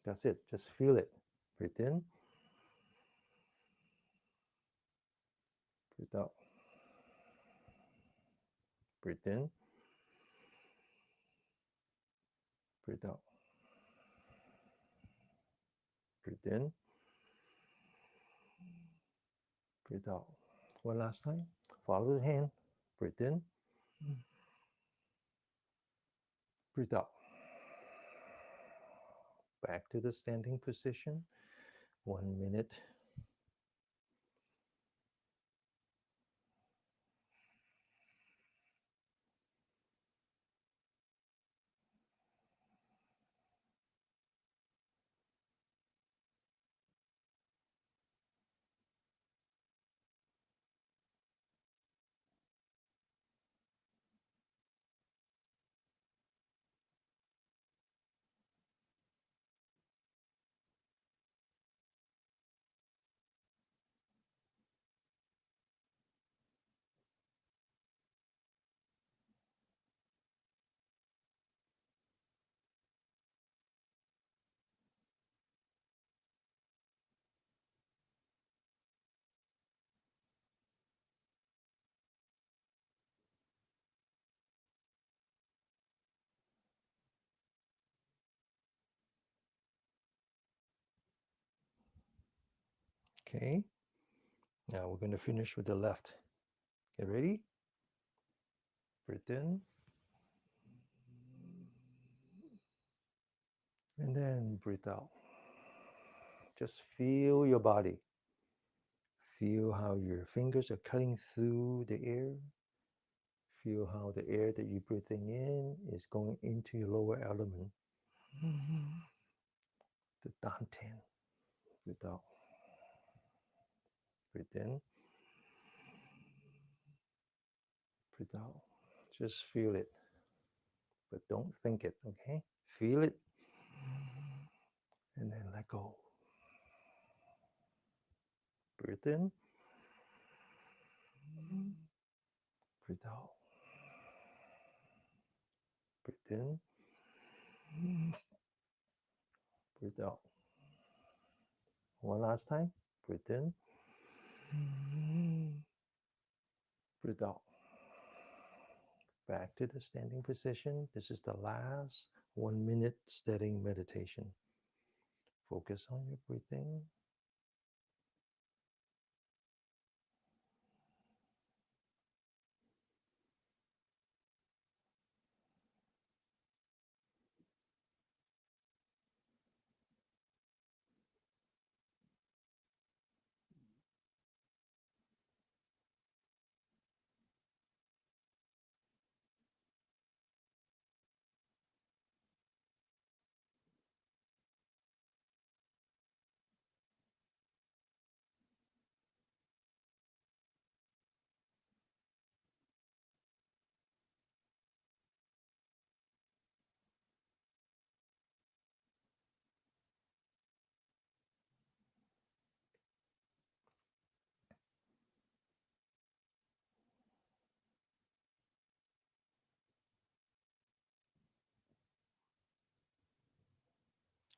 That's it. Just feel it. Breathe in, breathe out. Breathe in, breathe out. Breathe in, breathe out. One last time. Follow the hand. Breathe in, breathe out. Back to the standing position. 1 minute. Okay. Now we're going to finish with the left. Get ready? Breathe in. And then breathe out. Just feel your body. Feel how your fingers are cutting through the air. Feel how the air that you're breathing in is going into your lower element, the dantian. Breathe out. Breathe in. Breathe out. Just feel it, but don't think it, okay? Feel it, and then let go. Breathe in. Breathe out. Breathe in. Breathe out. One last time. Breathe in. Breathe out. Back to the standing position. This is the last 1 minute steadying meditation. Focus on your breathing.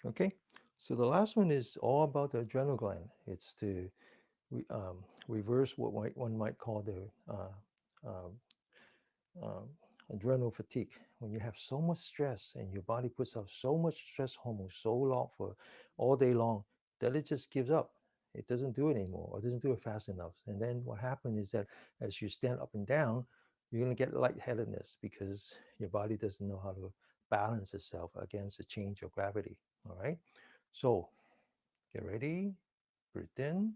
Okay, so the last one is all about the adrenal gland. It's to reverse what one might call the um, um, adrenal fatigue. When you have so much stress and your body puts out so much stress hormone so long for all day long that it just gives up. It doesn't do it anymore or doesn't do it fast enough. And then what happens is that as you stand up and down, you're going to get lightheadedness because your body doesn't know how to balance itself against the change of gravity. All right. So get ready. Breathe in.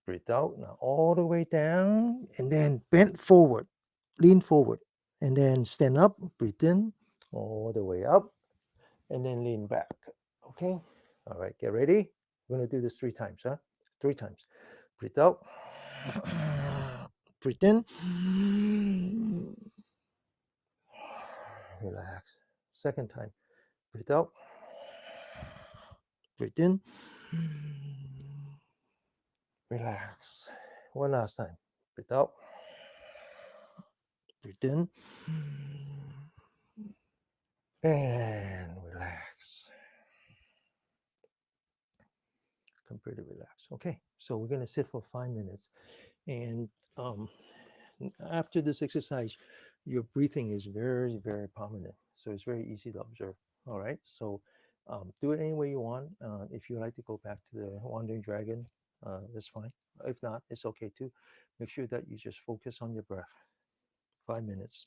Breathe out. Now all the way down and then bend forward. Lean forward. And then stand up. Breathe in. All the way up. And then lean back. Okay. All right. Get ready. We're going to do this 3 times, huh? 3 times. Breathe out. Breathe in. Relax. Second time. Breathe out. Breathe in. Relax. One last time. Breathe out. Breathe in and relax. Completely relax. Okay, so we're going to sit for 5 minutes. And um, after this exercise, your breathing is very, very prominent. So it's very easy to observe. All right, so do it any way you want. If you like to go back to the wandering dragon, that's fine. If not, it's okay too. Make sure that you just focus on your breath. 5 minutes.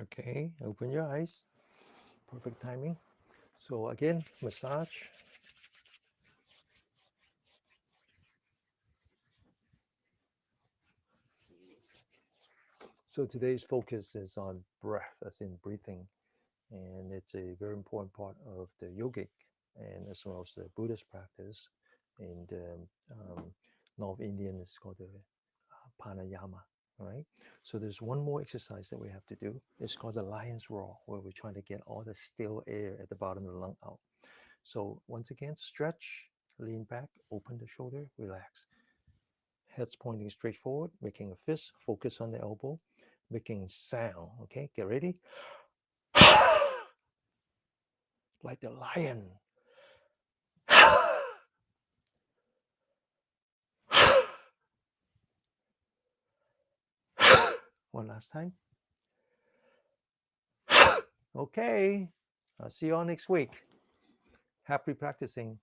Okay, open your eyes. Perfect timing. So again, massage. So today's focus is on breath, as in breathing, and it's a very important part of the yogic and as well as the Buddhist practice. In the North Indian, it's called the pranayama. All right. So there's one more exercise that we have to do. It's called the lion's roar, where we're trying to get all the still air at the bottom of the lung out. So once again, stretch, lean back, open the shoulder, relax. Head's pointing straight forward, making a fist, focus on the elbow, making sound. Okay, get ready. Like the lion. One last time. Okay, I'll see you all next week. Happy practicing.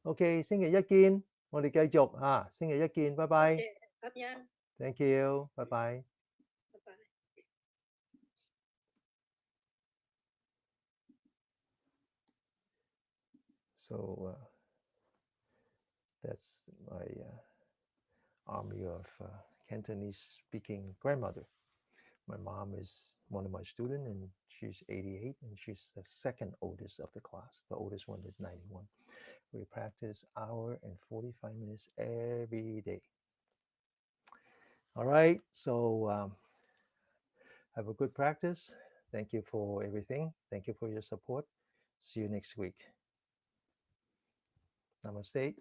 Okay, 星期一見，我哋繼續啊，星期一見，拜拜。Thank you，拜拜。So that's my army of Cantonese speaking grandmother. My mom is one of my students and she's 88 and she's the second oldest of the class. The oldest one is 91. We practice hour and 45 minutes every day. All right, so have a good practice. Thank you for everything. Thank you for your support. See you next week. Namaste.